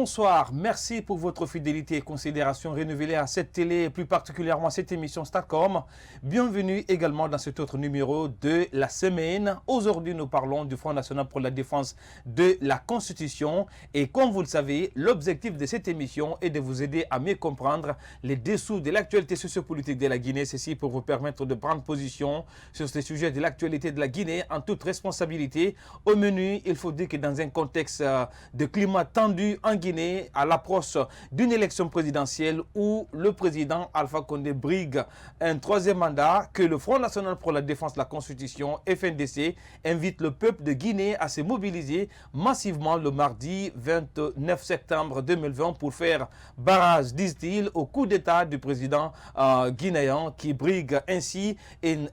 bonsoir. Merci pour votre fidélité et considération renouvelée à cette télé et plus particulièrement à cette émission Starcom. Bienvenue également dans cet autre numéro de la semaine. Aujourd'hui, nous parlons du Front National pour la défense de la Constitution. Et comme vous le savez, l'objectif de cette émission est de vous aider à mieux comprendre les dessous de l'actualité sociopolitique de la Guinée. Ceci pour vous permettre de prendre position sur ces sujets de l'actualité de la Guinée en toute responsabilité. Au menu, il faut dire que dans un contexte de climat tendu en Guinée, à l'approche d'une élection présidentielle où le président Alpha Condé brigue un troisième mandat, que le Front National pour la défense de la Constitution, FNDC, invite le peuple de Guinée à se mobiliser massivement le mardi 29 septembre 2020 pour faire barrage, disent-ils, au coup d'État du président guinéen qui brigue ainsi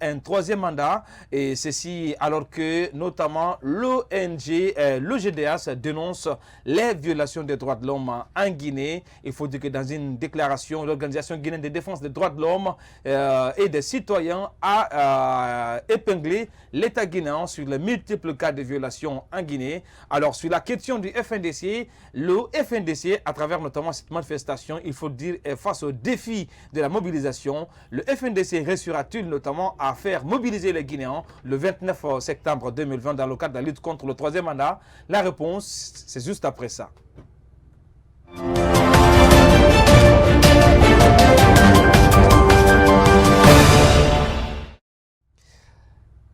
un troisième mandat. Et ceci alors que notamment l'ONG, le GDH dénonce les violations des droits de l'homme en Guinée. Il faut dire que dans une déclaration, l'Organisation guinéenne de défense des droits de l'homme et des citoyens a épinglé l'État guinéen sur les multiples cas de violations en Guinée. Alors sur la question du FNDC, le FNDC, à travers notamment cette manifestation, il faut dire, face au défi de la mobilisation, le FNDC réussira-t-il notamment à faire mobiliser les Guinéens le 29 septembre 2020 dans le cadre de la lutte contre le troisième mandat? La réponse, c'est juste après ça.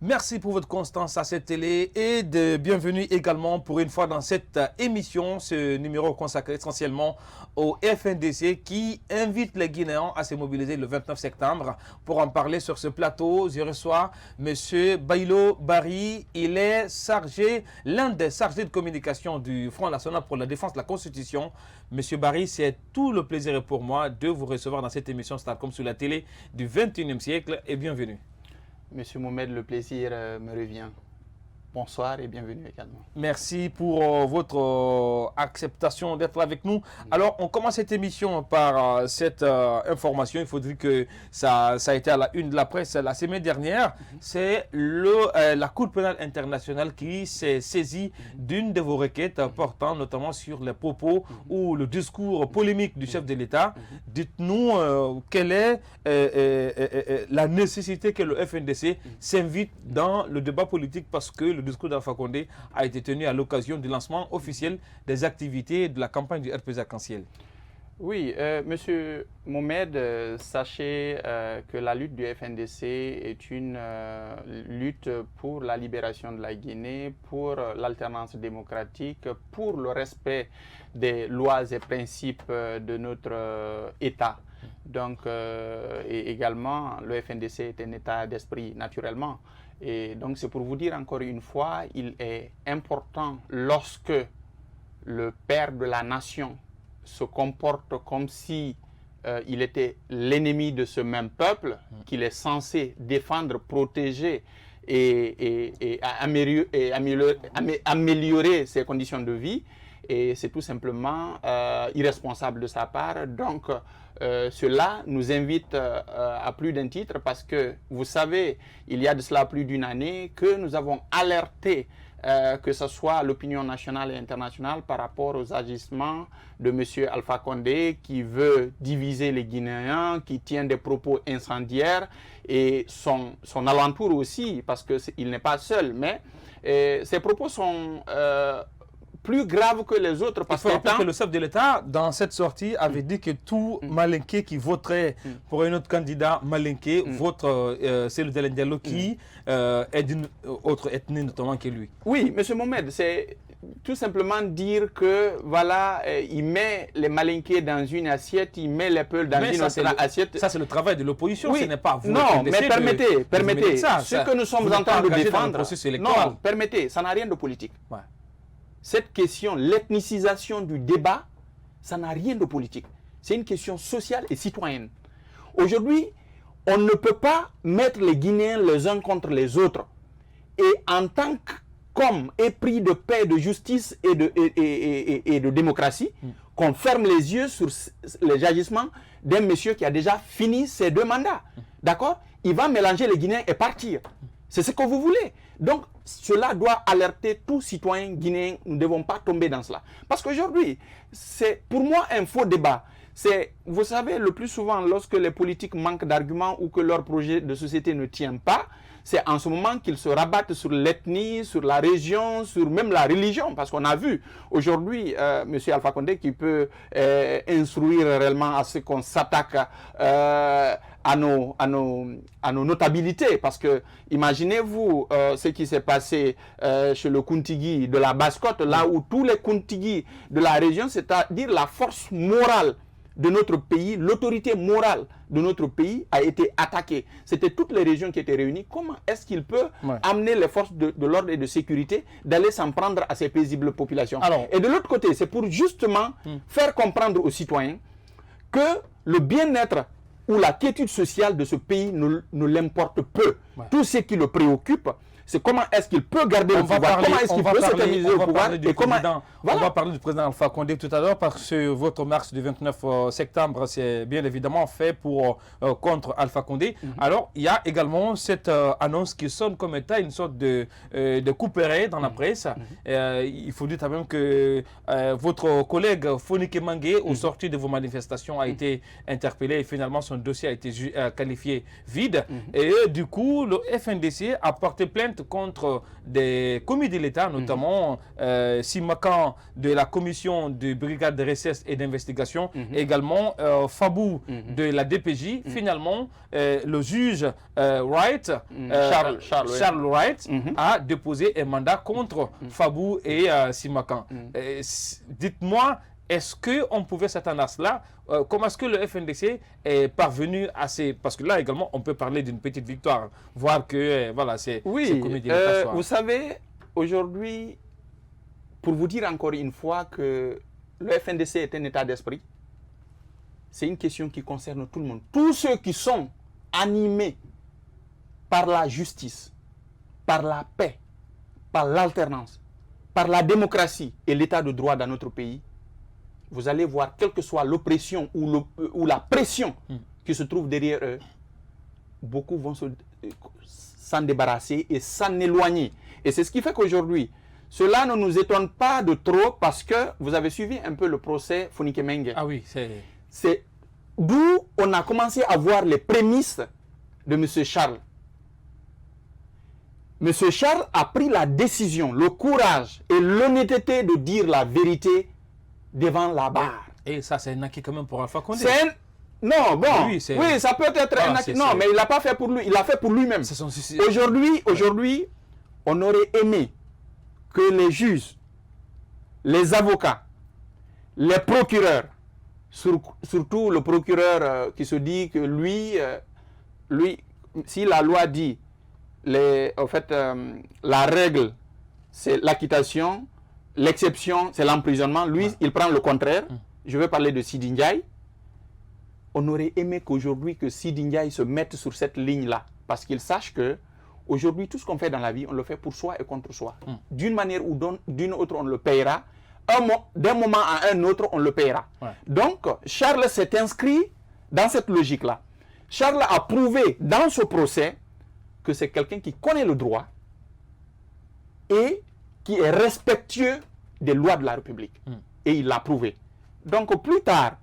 Merci pour votre constance à cette télé et bienvenue également pour une fois dans cette émission, ce numéro consacré essentiellement au FNDC qui invite les Guinéens à se mobiliser le 29 septembre. Pour en parler sur ce plateau, je reçois M. Bailo Barry. Il est l'un des chargés de communication du Front National pour la défense de la Constitution. M. Barry, c'est tout le plaisir pour moi de vous recevoir dans cette émission Starcom sur la télé du 21e siècle et bienvenue. Monsieur Mohamed, le plaisir me revient. Bonsoir et bienvenue également. Merci pour votre acceptation d'être avec nous. Alors, on commence cette émission par cette information. Il faut dire que ça a été à la une de la presse la semaine dernière. C'est la Cour pénale internationale qui s'est saisie d'une de vos requêtes portant notamment sur les propos ou le discours polémique du chef de l'État. Dites-nous quelle est la nécessité que le FNDC s'invite dans le débat politique parce que le discours d'Alpha Condé a été tenu à l'occasion du lancement officiel des activités de la campagne du RPZ arc-en-ciel. Oui, Monsieur Mohamed, sachez que la lutte du FNDC est une lutte pour la libération de la Guinée, pour l'alternance démocratique, pour le respect des lois et principes de notre État. Donc, et également, le FNDC est un état d'esprit naturellement. Et donc, c'est pour vous dire encore une fois, il est important lorsque le père de la nation se comporte comme si il était l'ennemi de ce même peuple, qu'il est censé défendre, protéger et améliorer ses conditions de vie. Et c'est tout simplement irresponsable de sa part. Donc, cela nous invite à plus d'un titre parce que, vous savez, il y a de cela plus d'une année que nous avons alerté que ce soit l'opinion nationale et internationale par rapport aux agissements de M. Alpha Condé qui veut diviser les Guinéens, qui tient des propos incendiaires et son alentour aussi, parce qu'il n'est pas seul, mais ces propos sont plus grave que les autres. Parce que le chef de l'État, dans cette sortie, avait dit que tout Malinké qui voterait pour un autre candidat Malinké vote celui de Diallo qui est d'une autre ethnie notamment que lui. Oui, M. Mohamed, c'est tout simplement dire que voilà, il met les Malinké dans une assiette, il met les Peuls dans une autre assiette. Ça, c'est le travail de l'opposition, oui. Ce n'est pas vous. Non, mais permettez, ce que nous sommes en train de défendre, non, permettez, ça n'a rien de politique. Ouais. Cette question, l'ethnicisation du débat, ça n'a rien de politique. C'est une question sociale et citoyenne. Aujourd'hui, on ne peut pas mettre les Guinéens les uns contre les autres. Et en tant qu'homme épris de paix, de justice et de démocratie, qu'on ferme les yeux sur les agissements d'un monsieur qui a déjà fini ses 2 mandats. D'accord? Il va mélanger les Guinéens et partir. C'est ce que vous voulez. Donc, cela doit alerter tout citoyen guinéen. Nous ne devons pas tomber dans cela. Parce qu'aujourd'hui, c'est pour moi un faux débat. Vous savez, le plus souvent, lorsque les politiques manquent d'arguments ou que leur projet de société ne tient pas, c'est en ce moment qu'ils se rabattent sur l'ethnie, sur la région, sur même la religion. Parce qu'on a vu aujourd'hui M. Alpha Condé qui peut instruire réellement à ce qu'on s'attaque à nos notabilités. Parce que imaginez-vous ce qui s'est passé chez le Kuntigi de la Basse-Côte, là où tous les Kuntigi de la région, c'est-à-dire la force morale de notre pays, l'autorité morale de notre pays a été attaquée. C'était toutes les régions qui étaient réunies. Comment est-ce qu'il peut amener les forces de l'ordre et de sécurité d'aller s'en prendre à ces paisibles populations? Et de l'autre côté, c'est pour justement faire comprendre aux citoyens que le bien-être ou la quiétude sociale de ce pays ne l'importe peu. Tout ce qui le préoccupe, c'est comment est-ce qu'il peut garder le pouvoir, comment est-ce qu'il peut s'organiser au pouvoir. On va parler du président Alpha Condé tout à l'heure parce que votre marche du 29 septembre, c'est bien évidemment fait contre Alpha Condé. Alors, il y a également cette annonce qui sonne comme étant une sorte de couperet dans la presse. Il faut dire quand même que votre collègue Fonike Mangué, au sorti de vos manifestations, a été interpellé et finalement son dossier a été qualifié vide. Et du coup, le FNDC a porté plainte contre des commis de l'État, notamment Simakan de la commission de brigade de recherche et d'investigation, également Fabou de la DPJ. Finalement, le juge Wright, Charles Wright, a déposé un mandat contre Fabou et Simakan. Dites-moi, est-ce qu'on pouvait s'attendre à cela? Comment est-ce que le FNDC est parvenu à ces... Parce que là également, on peut parler d'une petite victoire, voir que voilà, c'est... Oui, vous savez, aujourd'hui, pour vous dire encore une fois que le FNDC est un état d'esprit, c'est une question qui concerne tout le monde. Tous ceux qui sont animés par la justice, par la paix, par l'alternance, par la démocratie et l'état de droit dans notre pays, vous allez voir, quelle que soit l'oppression ou la pression qui se trouve derrière eux, beaucoup vont s'en débarrasser et s'en éloigner. Et c'est ce qui fait qu'aujourd'hui, cela ne nous étonne pas de trop parce que vous avez suivi un peu le procès Fonike Mengue. Ah oui, c'est d'où on a commencé à voir les prémices de M. Charles. M. Charles a pris la décision, le courage et l'honnêteté de dire la vérité devant la barre. Et ça, c'est un acquis quand même pour Alpha Condé. Non, bon, oui, ça peut être un acquis. Non, mais il l'a pas fait pour lui, il l'a fait pour lui-même. Aujourd'hui, on aurait aimé que les juges, les avocats, les procureurs, surtout le procureur qui se dit que lui, si la loi dit, la règle, c'est l'acquittation, l'exception, c'est l'emprisonnement. Lui, il prend le contraire. Je vais parler de Sidi Ndiaye. On aurait aimé qu'aujourd'hui, que Sidi Ndiaye se mette sur cette ligne-là. Parce qu'il sache que aujourd'hui, tout ce qu'on fait dans la vie, on le fait pour soi et contre soi. D'une manière ou d'une autre, on le payera. D'un moment à un autre, on le payera. Donc, Charles s'est inscrit dans cette logique-là. Charles a prouvé dans ce procès que c'est quelqu'un qui connaît le droit et qui est respectueux des lois de la République. Et il l'a prouvé. Donc plus tard,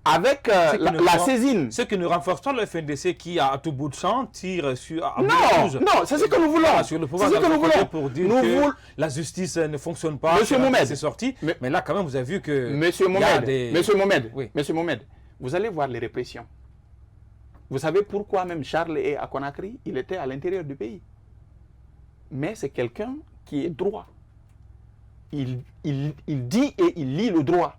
avec la saisine... Ce qui ne renforce pas le FNDC qui, à tout bout de champ, tire sur... Non, c'est ce que nous voulons. Sur le pouvoir pour dire que la justice ne fonctionne pas. Monsieur Mohamed, c'est sorti. Mais là, quand même, vous avez vu que... Monsieur Mohamed, vous allez voir les répressions. Vous savez pourquoi même Charles est à Conakry? Il était à l'intérieur du pays. Mais c'est quelqu'un qui est droit. Il dit et il lit le droit.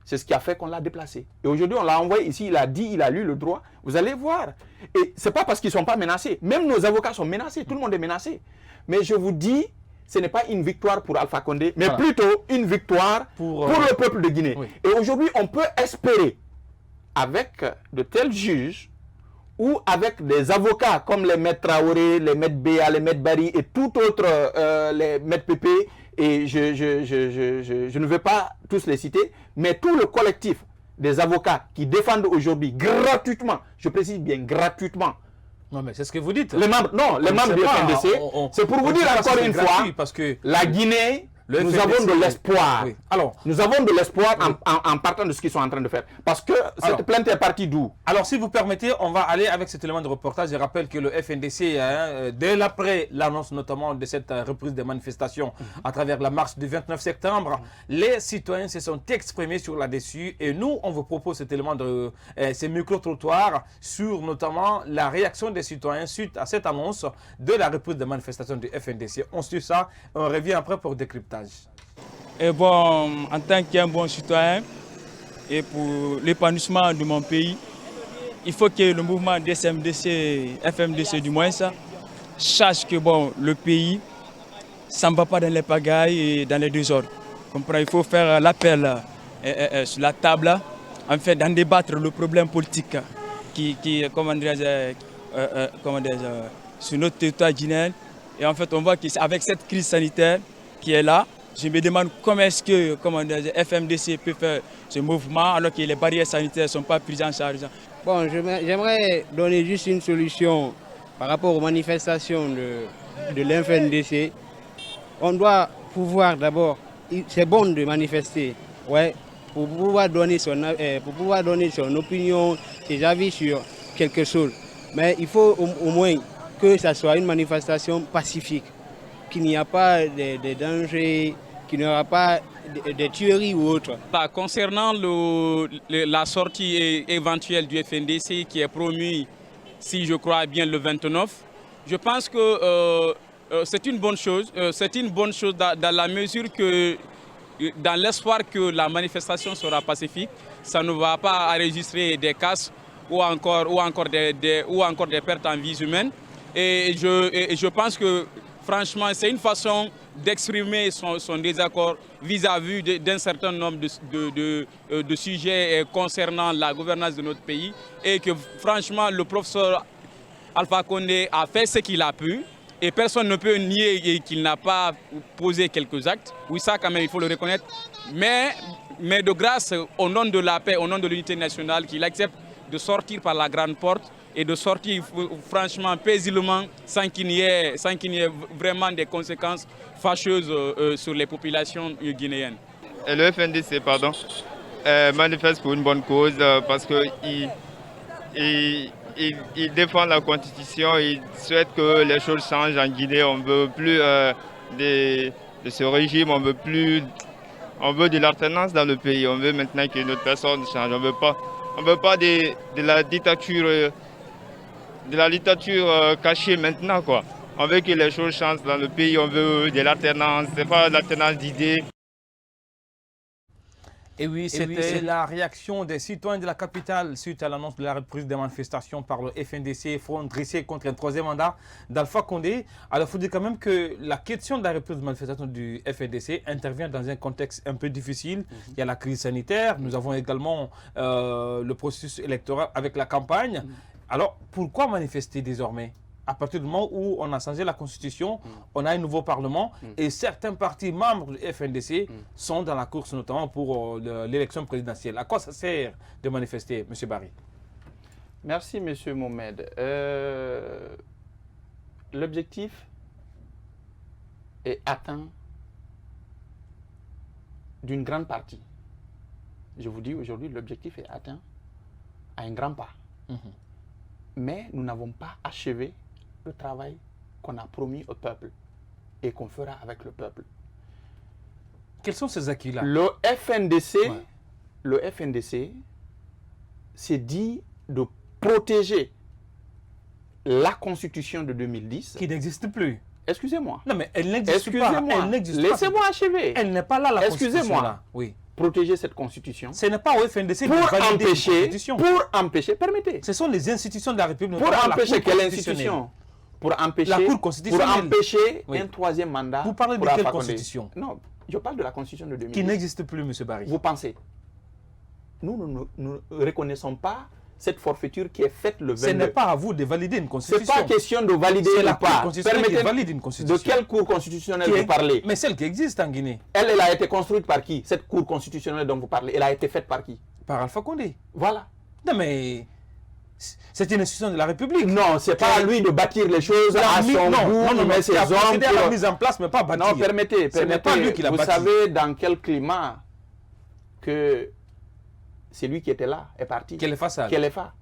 C'est ce qui a fait qu'on l'a déplacé. Et aujourd'hui, on l'a envoyé ici, il a dit, il a lu le droit. Vous allez voir. Et ce n'est pas parce qu'ils ne sont pas menacés. Même nos avocats sont menacés. Tout le monde est menacé. Mais je vous dis, ce n'est pas une victoire pour Alpha Condé, mais plutôt une victoire pour le peuple de Guinée. Oui. Et aujourd'hui, on peut espérer, avec de tels juges, ou avec des avocats comme les maîtres Traoré, les maîtres Béa, les maîtres Bari et tout autre, les maîtres Pépé, et je ne vais pas tous les citer, mais tout le collectif des avocats qui défendent aujourd'hui gratuitement, je précise bien gratuitement, Non, mais c'est ce que vous dites. Les membres, non, les membres du FNDC, c'est pour vous dire encore une fois, parce que la Guinée, nous FNDC, avons de l'espoir. Oui. Alors, nous avons de l'espoir en partant de ce qu'ils sont en train de faire. Parce que cette plainte est partie d'où? Alors, si vous permettez, on va aller avec cet élément de reportage. Je rappelle que le FNDC, dès l'après l'annonce notamment de cette reprise des manifestations à travers la marche du 29 septembre, les citoyens se sont exprimés sur là-dessus. Et nous, on vous propose cet élément de ces micro-trottoirs sur notamment la réaction des citoyens suite à cette annonce de la reprise des manifestations du FNDC. On suit ça, on revient après pour décryptage. Et bon, en tant qu'un bon citoyen et pour l'épanouissement de mon pays, il faut que le mouvement DSMDC, FMDC du moins, sache que bon, le pays, ça ne va pas dans les pagailles et dans les désordres. Il faut faire l'appel sur la table, en fait, d'en débattre le problème politique qui sur notre territoire guinéen. Et en fait, on voit qu'avec cette crise sanitaire qui est là, je me demande comment est-ce que FMDC peut faire ce mouvement alors que les barrières sanitaires ne sont pas prises en charge. Bon, j'aimerais donner juste une solution par rapport aux manifestations de l'FNDC. On doit pouvoir d'abord, c'est bon de manifester, ouais, pour pouvoir donner son opinion, ses avis sur quelque chose. Mais il faut au moins que ça soit une manifestation pacifique, qu'il n'y a pas de danger, qu'il n'y aura pas de tueries ou autre. Concernant la sortie éventuelle du FNDC qui est promue, si je crois bien, le 29, je pense que c'est une bonne chose. C'est une bonne chose dans la mesure que, dans l'espoir que la manifestation sera pacifique, ça ne va pas enregistrer des casses ou encore des pertes en vies humaines. Et je pense que, franchement, c'est une façon d'exprimer son désaccord vis-à-vis d'un certain nombre de sujets concernant la gouvernance de notre pays. Et que, franchement, le professeur Alpha Condé a fait ce qu'il a pu. Et personne ne peut nier qu'il n'a pas posé quelques actes. Oui, ça, quand même, il faut le reconnaître. Mais de grâce, au nom de la paix, au nom de l'unité nationale, qu'il accepte de sortir par la grande porte et de sortir franchement paisiblement sans qu'il n'y ait vraiment des conséquences fâcheuses sur les populations guinéennes. Et le FNDC, manifeste pour une bonne cause parce qu'il défend la Constitution, il souhaite que les choses changent en Guinée. On ne veut plus de ce régime, on veut de l'alternance dans le pays. On veut maintenant que notre personne change. On ne veut pas de la dictature. De la dictature cachée maintenant, quoi. On veut que les choses changent dans le pays, on veut de l'alternance, c'est pas l'alternance d'idées. Et oui, c'était la réaction des citoyens de la capitale suite à l'annonce de la reprise des manifestations par le FNDC, Front dressé contre un troisième mandat d'Alpha Condé. Alors, il faut dire quand même que la question de la reprise des manifestations du FNDC intervient dans un contexte un peu difficile. Il y a la crise sanitaire, nous avons également le processus électoral avec la campagne. Alors, pourquoi manifester désormais? À partir du moment où on a changé la Constitution, on a un nouveau Parlement et certains partis membres du FNDC sont dans la course, notamment pour l'élection présidentielle. À quoi ça sert de manifester, M. Barry? Merci, M. Mohamed. L'objectif est atteint d'une grande partie. Je vous dis aujourd'hui, l'objectif est atteint à un grand pas. Mais nous n'avons pas achevé le travail qu'on a promis au peuple et qu'on fera avec le peuple. Quels sont ces acquis-là? Le FNDC s'est dit de protéger la Constitution de 2010. Qui n'existe plus. Excusez-moi. Non, mais elle n'existe pas. Laissez-moi achever. Elle n'est pas là, la Constitution. Excusez-moi. Oui. Protéger cette Constitution. Ce n'est pas au FNDC de valider une Constitution. Pour empêcher, permettez. Ce sont les institutions de la République. Pour empêcher quelle institution? Pour empêcher, la Cour constitutionnelle. Pour empêcher un troisième mandat. Vous parlez de quelle Constitution? Non, je parle de la Constitution de 2010. Qui n'existe plus, M. Barry. Vous pensez? Nous ne reconnaissons pas cette forfaiture qui est faite le 22. Ce n'est pas à vous de valider une Constitution. Ce n'est pas question de valider ou pas. Permettez valide une Constitution. De quelle Cour constitutionnelle vous parlez? Mais celle qui existe en Guinée. Elle a été construite par qui? Cette Cour constitutionnelle dont vous parlez, elle a été faite par qui? Par Alpha Condé. Voilà. Non mais... C'est une institution de la République. Non, c'est pas à lui de bâtir les choses à son goût, mais ses hommes. C'est la mise en place, mais pas bâtir. Non, permettez. Ce n'est pas lui qui l'a bâti. Vous savez dans quel climat que c'est lui qui était là est parti. Kéléfa.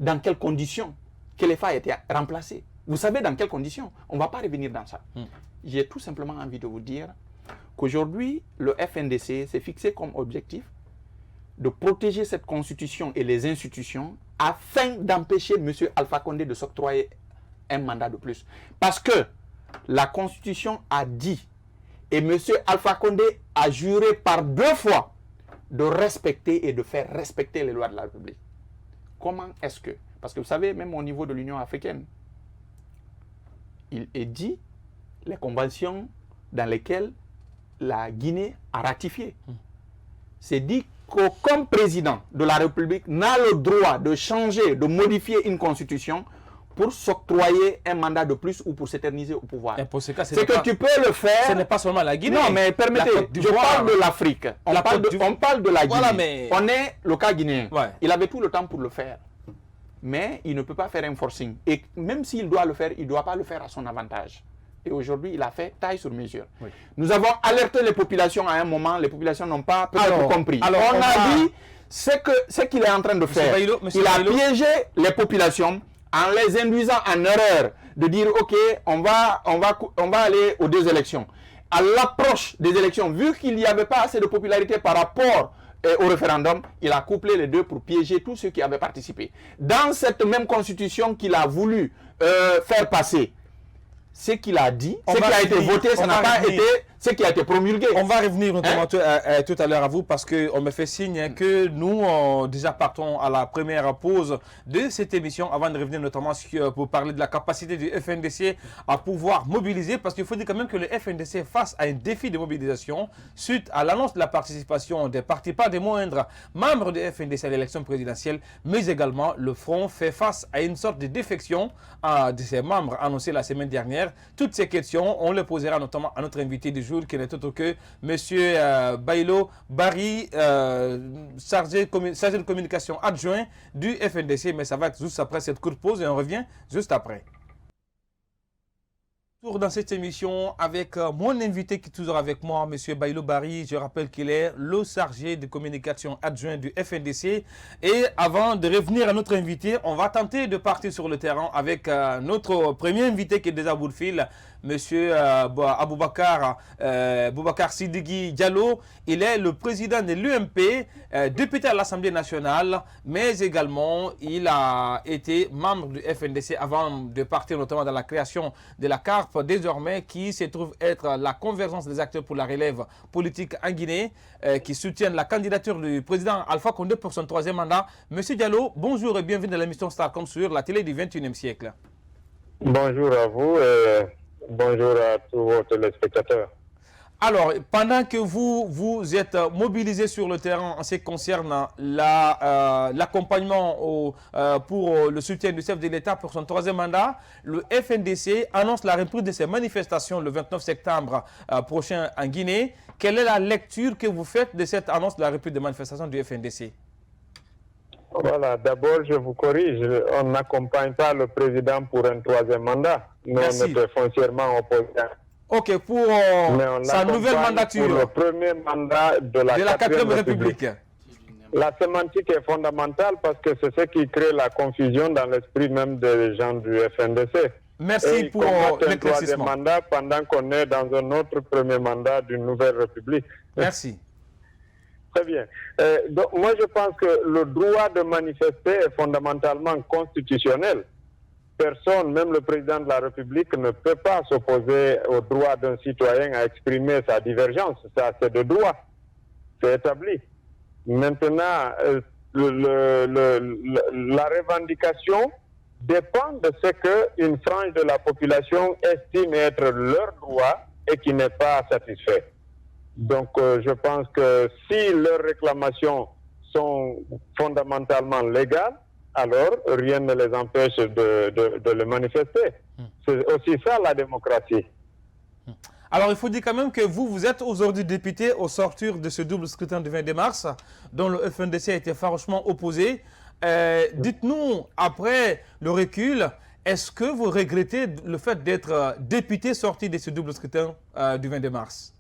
Dans quelles conditions Kéléfa a été remplacé. Vous savez dans quelles conditions? On ne va pas revenir dans ça. J'ai tout simplement envie de vous dire qu'aujourd'hui, le FNDC s'est fixé comme objectif de protéger cette constitution et les institutions afin d'empêcher M. Alpha Condé de s'octroyer un mandat de plus. Parce que la constitution a dit, et M. Alpha Condé a juré par 2 fois de respecter et de faire respecter les lois de la République. Comment est-ce que... Parce que vous savez, même au niveau de l'Union africaine, il est dit les conventions dans lesquelles la Guinée a ratifié. C'est dit qu'aucun président de la République n'a le droit de changer, de modifier une constitution pour s'octroyer un mandat de plus ou pour s'éterniser au pouvoir. C'est que tu peux le faire. Ce n'est pas seulement la Guinée. Non, mais permettez, je parle de l'Afrique. On parle de la Guinée. Voilà, mais... On est le cas guinéen. Ouais. Il avait tout le temps pour le faire. Mais il ne peut pas faire un forcing. Et même s'il doit le faire, il ne doit pas le faire à son avantage. Et aujourd'hui, il a fait taille sur mesure. Oui. Nous avons alerté les populations à un moment, les populations n'ont pas peut-être compris. Alors, on a dit ce qu'il est en train de faire. Il a piégé les populations en les induisant en erreur de dire ok, on va aller aux 2 élections. À l'approche des élections, vu qu'il n'y avait pas assez de popularité par rapport au référendum, il a couplé les 2 pour piéger tous ceux qui avaient participé. Dans cette même constitution qu'il a voulu faire passer, ce qu'il a dit, ce qui a été voté, ça n'a pas été ce qui a été promulgué. On va revenir notamment tout à l'heure à vous parce qu'on me fait signe que nous déjà partons à la première pause de cette émission avant de revenir notamment pour parler de la capacité du FNDC à pouvoir mobiliser, parce qu'il faut dire quand même que le FNDC est face à un défi de mobilisation suite à l'annonce de la participation des partis, pas des moindres membres du FNDC à l'élection présidentielle, mais également le Front fait face à une sorte de défection de ses membres annoncés la semaine dernière. Toutes ces questions, on les posera notamment à notre invité du jour, qui n'est autre que M. Bailo Barry, chargé de communication adjoint du FNDC. Mais ça va être juste après cette courte pause et on revient juste après. Dans cette émission avec mon invité qui est toujours avec moi, M. Bailo Barry. Je rappelle qu'il est le chargé de communication adjoint du FNDC. Et avant de revenir à notre invité, on va tenter de partir sur le terrain avec notre premier invité qui est déjà à bout de fil, M. Aboubakar Sidiki Diallo. Il est le président de l'UMP, député à l'Assemblée nationale, mais également il a été membre du FNDC avant de partir notamment dans la création de la CARP, désormais qui se trouve être la convergence des acteurs pour la relève politique en Guinée, qui soutiennent la candidature du président Alpha Condé pour son 3e mandat. Monsieur Diallo, bonjour et bienvenue dans l'émission Starcom sur la télé du 21e siècle. Bonjour à vous et bonjour à tous vos téléspectateurs. Alors, pendant que vous êtes mobilisés sur le terrain en ce qui concerne l'accompagnement pour le soutien du chef de l'État pour son 3e mandat, le FNDC annonce la reprise de ses manifestations le 29 septembre prochain en Guinée. Quelle est la lecture que vous faites de cette annonce de la reprise des manifestations du FNDC? Voilà, d'abord je vous corrige, on n'accompagne pas le président pour un 3e mandat. Nous, on était foncièrement opposés. Ok, pour sa nouvelle mandature. Pour le premier mandat de la 4e République. La sémantique est fondamentale parce que c'est ce qui crée la confusion dans l'esprit même des gens du FNDC. Merci pour l'éclaircissement. Un 3e mandat pendant qu'on est dans un autre premier mandat d'une nouvelle République. Merci. Très bien. Donc, moi, je pense que le droit de manifester est fondamentalement constitutionnel. Personne, même le président de la République, ne peut pas s'opposer au droit d'un citoyen à exprimer sa divergence. Ça, c'est de droit. C'est établi. Maintenant, la revendication dépend de ce qu'une frange de la population estime être leur droit et qui n'est pas satisfait. Donc, je pense que si leurs réclamations sont fondamentalement légales, alors rien ne les empêche de le manifester. C'est aussi ça la démocratie. Alors, il faut dire quand même que vous êtes aujourd'hui député au sortir de ce double scrutin du 22 mars, dont le FNDC a été farouchement opposé. Dites-nous, après le recul, est-ce que vous regrettez le fait d'être député sorti de ce double scrutin du 22 mars?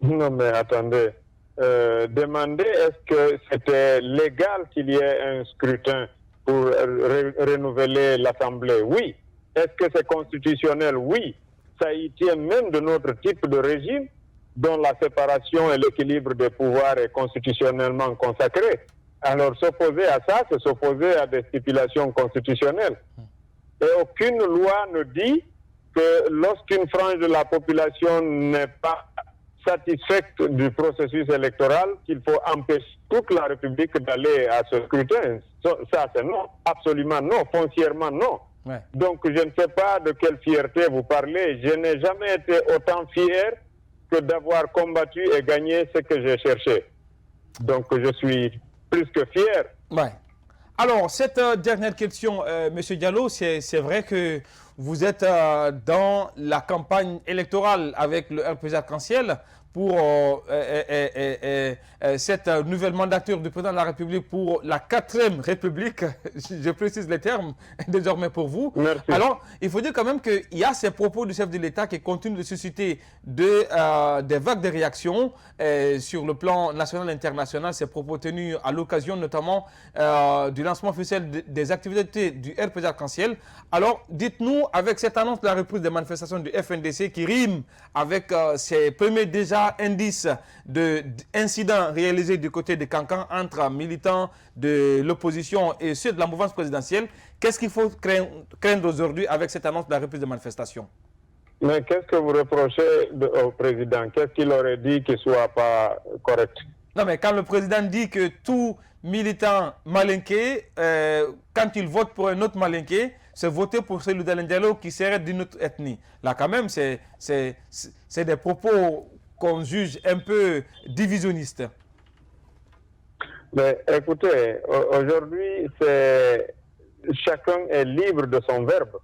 Non, mais attendez. Demander est-ce que c'était légal qu'il y ait un scrutin pour renouveler l'Assemblée? Oui. Est-ce que c'est constitutionnel? Oui. Ça y tient même de notre type de régime dont la séparation et l'équilibre des pouvoirs est constitutionnellement consacré. Alors s'opposer à ça, c'est s'opposer à des stipulations constitutionnelles. Et aucune loi ne dit que lorsqu'une frange de la population n'est pas satisfaite du processus électoral, qu'il faut empêcher toute la République d'aller à ce scrutin. Ça, c'est non. Absolument non. Foncièrement non. Ouais. Donc, je ne sais pas de quelle fierté vous parlez. Je n'ai jamais été autant fier que d'avoir combattu et gagné ce que j'ai cherché. Donc, je suis plus que fier. Ouais. Alors, cette dernière question, M. Diallo, c'est vrai que vous êtes dans la campagne électorale avec le RPG Arc-en-Ciel pour cette nouvelle mandature du président de la République pour la 4e République. Je précise les termes désormais pour vous. Merci. Alors, il faut dire quand même qu'il y a ces propos du chef de l'État qui continuent de susciter des vagues de réactions sur le plan national et international. Ces propos tenus à l'occasion notamment du lancement officiel des activités du RPG Arc-en-Ciel. Alors, dites-nous, avec cette annonce de la reprise des manifestations du FNDC qui rime avec ces premiers déjà indices d'incidents réalisés du côté de Cancan entre militants de l'opposition et ceux de la mouvance présidentielle, qu'est-ce qu'il faut craindre aujourd'hui avec cette annonce de la reprise des manifestations? Mais qu'est-ce que vous reprochez au président? Qu'est-ce qu'il aurait dit qui ne soit pas correct? Non, mais quand le président dit que tout militant malinqué, quand il vote pour un autre malinqué, c'est voter pour celui d'Alain Diallo qui serait d'une autre ethnie. Là, quand même, c'est des propos qu'on juge un peu divisionnistes. Mais écoutez, aujourd'hui, chacun est libre de son verbe.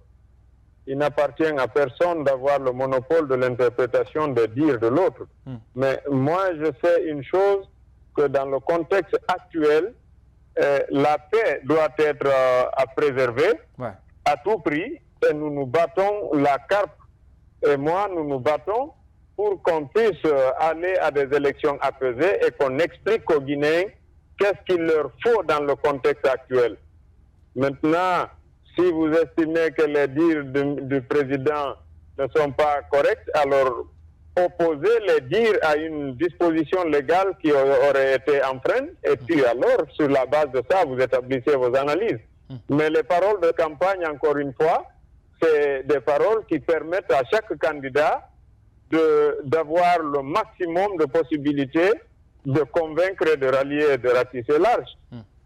Il n'appartient à personne d'avoir le monopole de l'interprétation des dires de l'autre. Mais moi, je sais une chose, que dans le contexte actuel, la paix doit être à préserver à tout prix. Et nous nous battons, la CARP et moi, nous nous battons pour qu'on puisse aller à des élections apaisées et qu'on explique aux Guinéens qu'est-ce qu'il leur faut dans le contexte actuel. Maintenant, si vous estimez que les dires du président ne sont pas corrects, alors opposez les dires à une disposition légale qui aurait été enfreinte, et puis alors, sur la base de ça, vous établissez vos analyses. Mais les paroles de campagne, encore une fois, c'est des paroles qui permettent à chaque candidat d'avoir le maximum de possibilités de convaincre et de rallier et de ratisser large.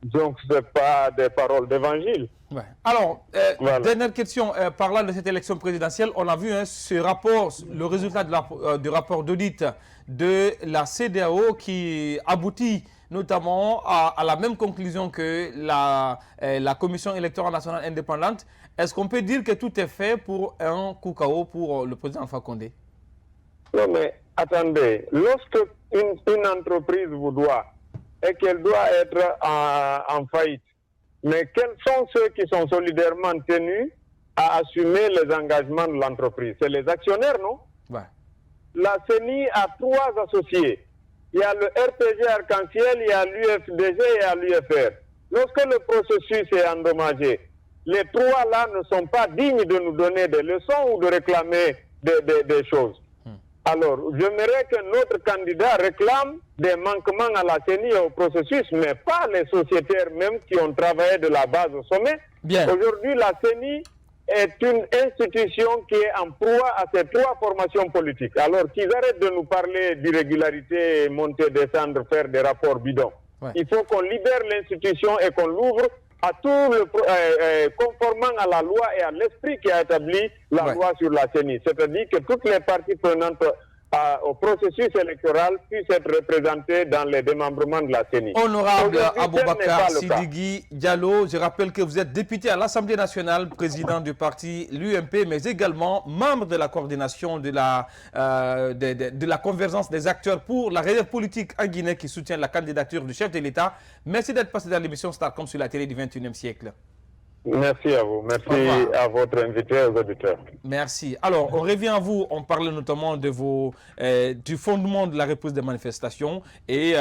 Donc, ce n'est pas des paroles d'évangile. Ouais. Alors, dernière question, parlant de cette élection présidentielle, on a vu ce rapport, le résultat du rapport d'audit de la CEDEAO qui aboutit notamment à la même conclusion que la Commission électorale nationale indépendante. Est-ce qu'on peut dire que tout est fait pour un coup KO pour le président Alpha Condé? Non, mais attendez, lorsque une entreprise vous doit et qu'elle doit être en faillite, mais quels sont ceux qui sont solidairement tenus à assumer les engagements de l'entreprise? C'est les actionnaires, non? Ouais. La CENI a 3 associés. Il y a le RPG Arc-en-Ciel, il y a l'UFDG et il y a l'UFR. Lorsque le processus est endommagé, les 3 là ne sont pas dignes de nous donner des leçons ou de réclamer des choses. Alors, j'aimerais que notre candidat réclame des manquements à la CENI et au processus, mais pas les sociétaires même qui ont travaillé de la base au sommet. Aujourd'hui, la CENI est une institution qui est en proie à ces 3 formations politiques. Alors qu'ils arrêtent de nous parler d'irrégularité, monter, descendre, faire des rapports bidons. Il faut qu'on libère l'institution et qu'on l'ouvre à tout conformant à la loi et à l'esprit qui a établi la loi sur la CENI. C'est-à-dire que toutes les parties prenantes au processus électoral puisse être représenté dans les démembrements de la CENI. Honorable Aujourd'hui, tel n'est Aboubakar pas le cas. Sidiki Diallo, je rappelle que vous êtes député à l'Assemblée nationale, président du parti l'UMP, mais également membre de la coordination de la convergence des acteurs pour la relève politique en Guinée qui soutient la candidature du chef de l'État. Merci d'être passé dans l'émission Starcom sur la télé du 21e siècle. Merci à vous. Merci à votre invité et aux auditeurs. Merci. Alors, on revient à vous. On parle notamment de du fondement de la reprise des manifestations. Et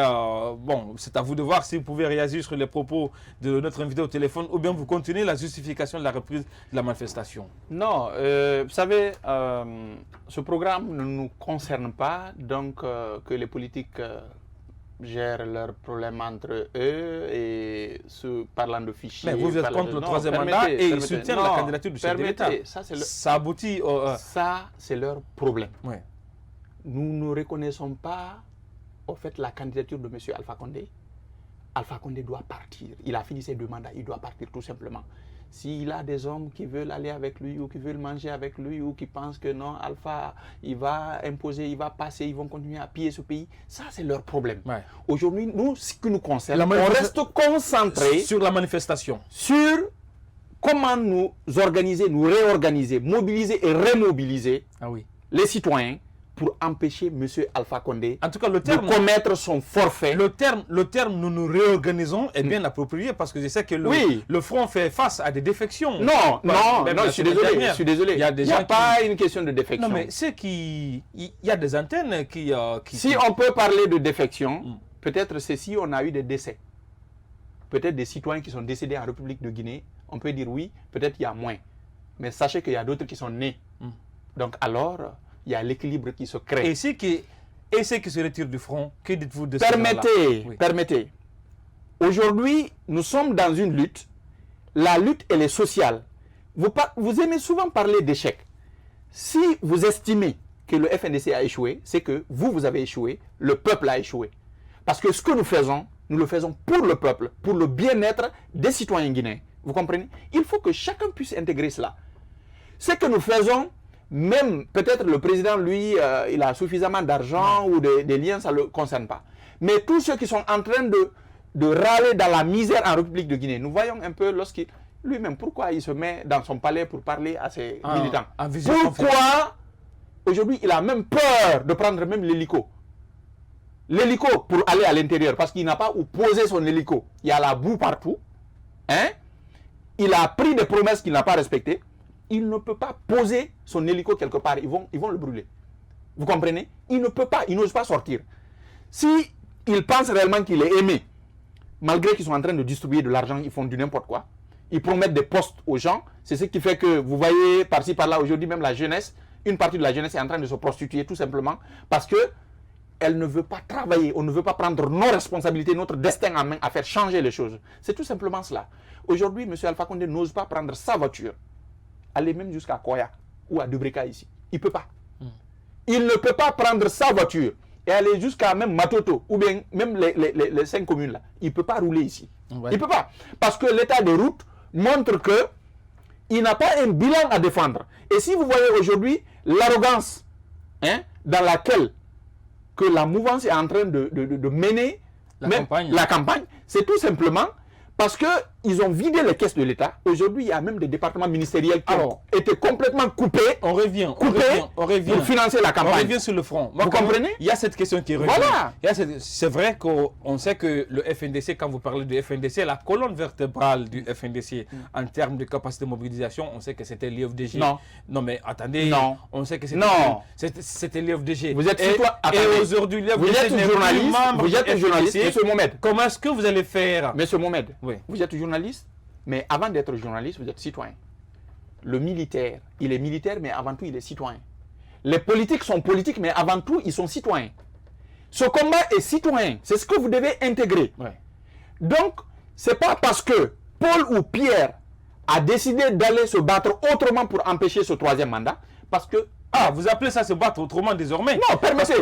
bon, c'est à vous de voir si vous pouvez réagir sur les propos de notre invité au téléphone ou bien vous continuez la justification de la reprise de la manifestation. Non, vous savez, ce programme ne nous concerne pas, donc que les politiques gèrent leurs problèmes entre eux et parlant de fichiers. Mais vous êtes contre le troisième mandat et ils soutiennent la candidature du chef de l'État. Ça aboutit Ça, c'est leur problème. Ouais. Nous ne reconnaissons pas, au fait, la candidature de M. Alpha Condé. Alpha Condé doit partir. Il a fini ses 2 mandats, il doit partir tout simplement. S'il a des hommes qui veulent aller avec lui ou qui veulent manger avec lui ou qui pensent que non, Alpha, il va imposer, il va passer, ils vont continuer à piller ce pays, ça c'est leur problème. Ouais. Aujourd'hui, nous, ce qui nous concerne, on reste concentré sur la manifestation. Sur comment nous organiser, nous réorganiser, mobiliser et remobiliser les citoyens pour empêcher M. Alpha Condé en tout cas, le terme, de commettre son forfait. Le terme nous nous réorganisons est bien approprié parce que je sais que le front fait face à des défections. Non, je suis désolé. Il n'y a pas une question de défection. Non, mais c'est il y a des antennes qui... Si on peut parler de défection, peut-être c'est si on a eu des décès. Peut-être des citoyens qui sont décédés en République de Guinée, on peut dire oui, peut-être il y a moins. Mais sachez qu'il y a d'autres qui sont nés. Donc alors... il y a l'équilibre qui se crée. Et ceux qui se retirent du front, que dites-vous de ça? Permettez. Aujourd'hui, nous sommes dans une lutte. La lutte, elle est sociale. Vous aimez souvent parler d'échec. Si vous estimez que le FNDC a échoué, c'est que vous avez échoué, le peuple a échoué. Parce que ce que nous le faisons pour le peuple, pour le bien-être des citoyens guinéens. Vous comprenez? Il faut que chacun puisse intégrer cela. Ce que nous faisons, même peut-être le président, lui, il a suffisamment d'argent ou des liens, ça ne le concerne pas. Mais tous ceux qui sont en train de râler dans la misère en République de Guinée, nous voyons un peu lorsqu'il... Lui-même, pourquoi il se met dans son palais pour parler à ses militants? Pourquoi aujourd'hui il a même peur de prendre même l'hélico? L'hélico pour aller à l'intérieur, parce qu'il n'a pas où poser son hélico. Il y a la boue partout. Hein? Il a pris des promesses qu'il n'a pas respectées. Il ne peut pas poser son hélico quelque part. Ils vont le brûler. Vous comprenez? Il ne peut pas, il n'ose pas sortir. Si il pense réellement qu'il est aimé, malgré qu'ils sont en train de distribuer de l'argent, ils font du n'importe quoi. Ils promettent des postes aux gens. C'est ce qui fait que vous voyez par-ci par-là aujourd'hui même la jeunesse, une partie de la jeunesse est en train de se prostituer tout simplement parce que elle ne veut pas travailler, on ne veut pas prendre nos responsabilités, notre destin en main à faire changer les choses. C'est tout simplement cela. Aujourd'hui, M. Alpha Condé n'ose pas prendre sa voiture, aller même jusqu'à Koya ou à Dubrika ici. Il ne peut pas. Il ne peut pas prendre sa voiture et aller jusqu'à même Matoto ou bien même les 5 communes là. Il ne peut pas rouler ici. Ouais. Il ne peut pas. Parce que l'état des routes montre que il n'a pas un bilan à défendre. Et si vous voyez aujourd'hui l'arrogance dans laquelle que la mouvance est en train de mener la campagne, c'est tout simplement parce qu'ils ont vidé les caisses de l'État. Aujourd'hui, il y a même des départements ministériels qui ont été complètement coupés. On revient pour financer la campagne. On revient sur le front. Vous comprenez? Il y a cette question qui revient. Voilà. C'est vrai qu'on sait que le FNDC, quand vous parlez du FNDC, la colonne vertébrale du FNDC, en termes de capacité de mobilisation, on sait que c'était l'IFDG. Non, mais attendez. Non. On sait que c'était l'IFDG. Vous êtes et aujourd'hui, l'IFDG n'est plus membre. Vous êtes journaliste, M. Mohamed. Comment est-ce que vous allez faire? M. Mohamed. Oui. Vous êtes journaliste, mais avant d'être journaliste, vous êtes citoyen. Le militaire, il est militaire, mais avant tout, il est citoyen. Les politiques sont politiques, mais avant tout, ils sont citoyens. Ce combat est citoyen. C'est ce que vous devez intégrer. Ouais. Donc, ce n'est pas parce que Paul ou Pierre a décidé d'aller se battre autrement pour empêcher ce troisième mandat, parce que... Ah, vous appelez ça se battre autrement désormais? Non, permettez.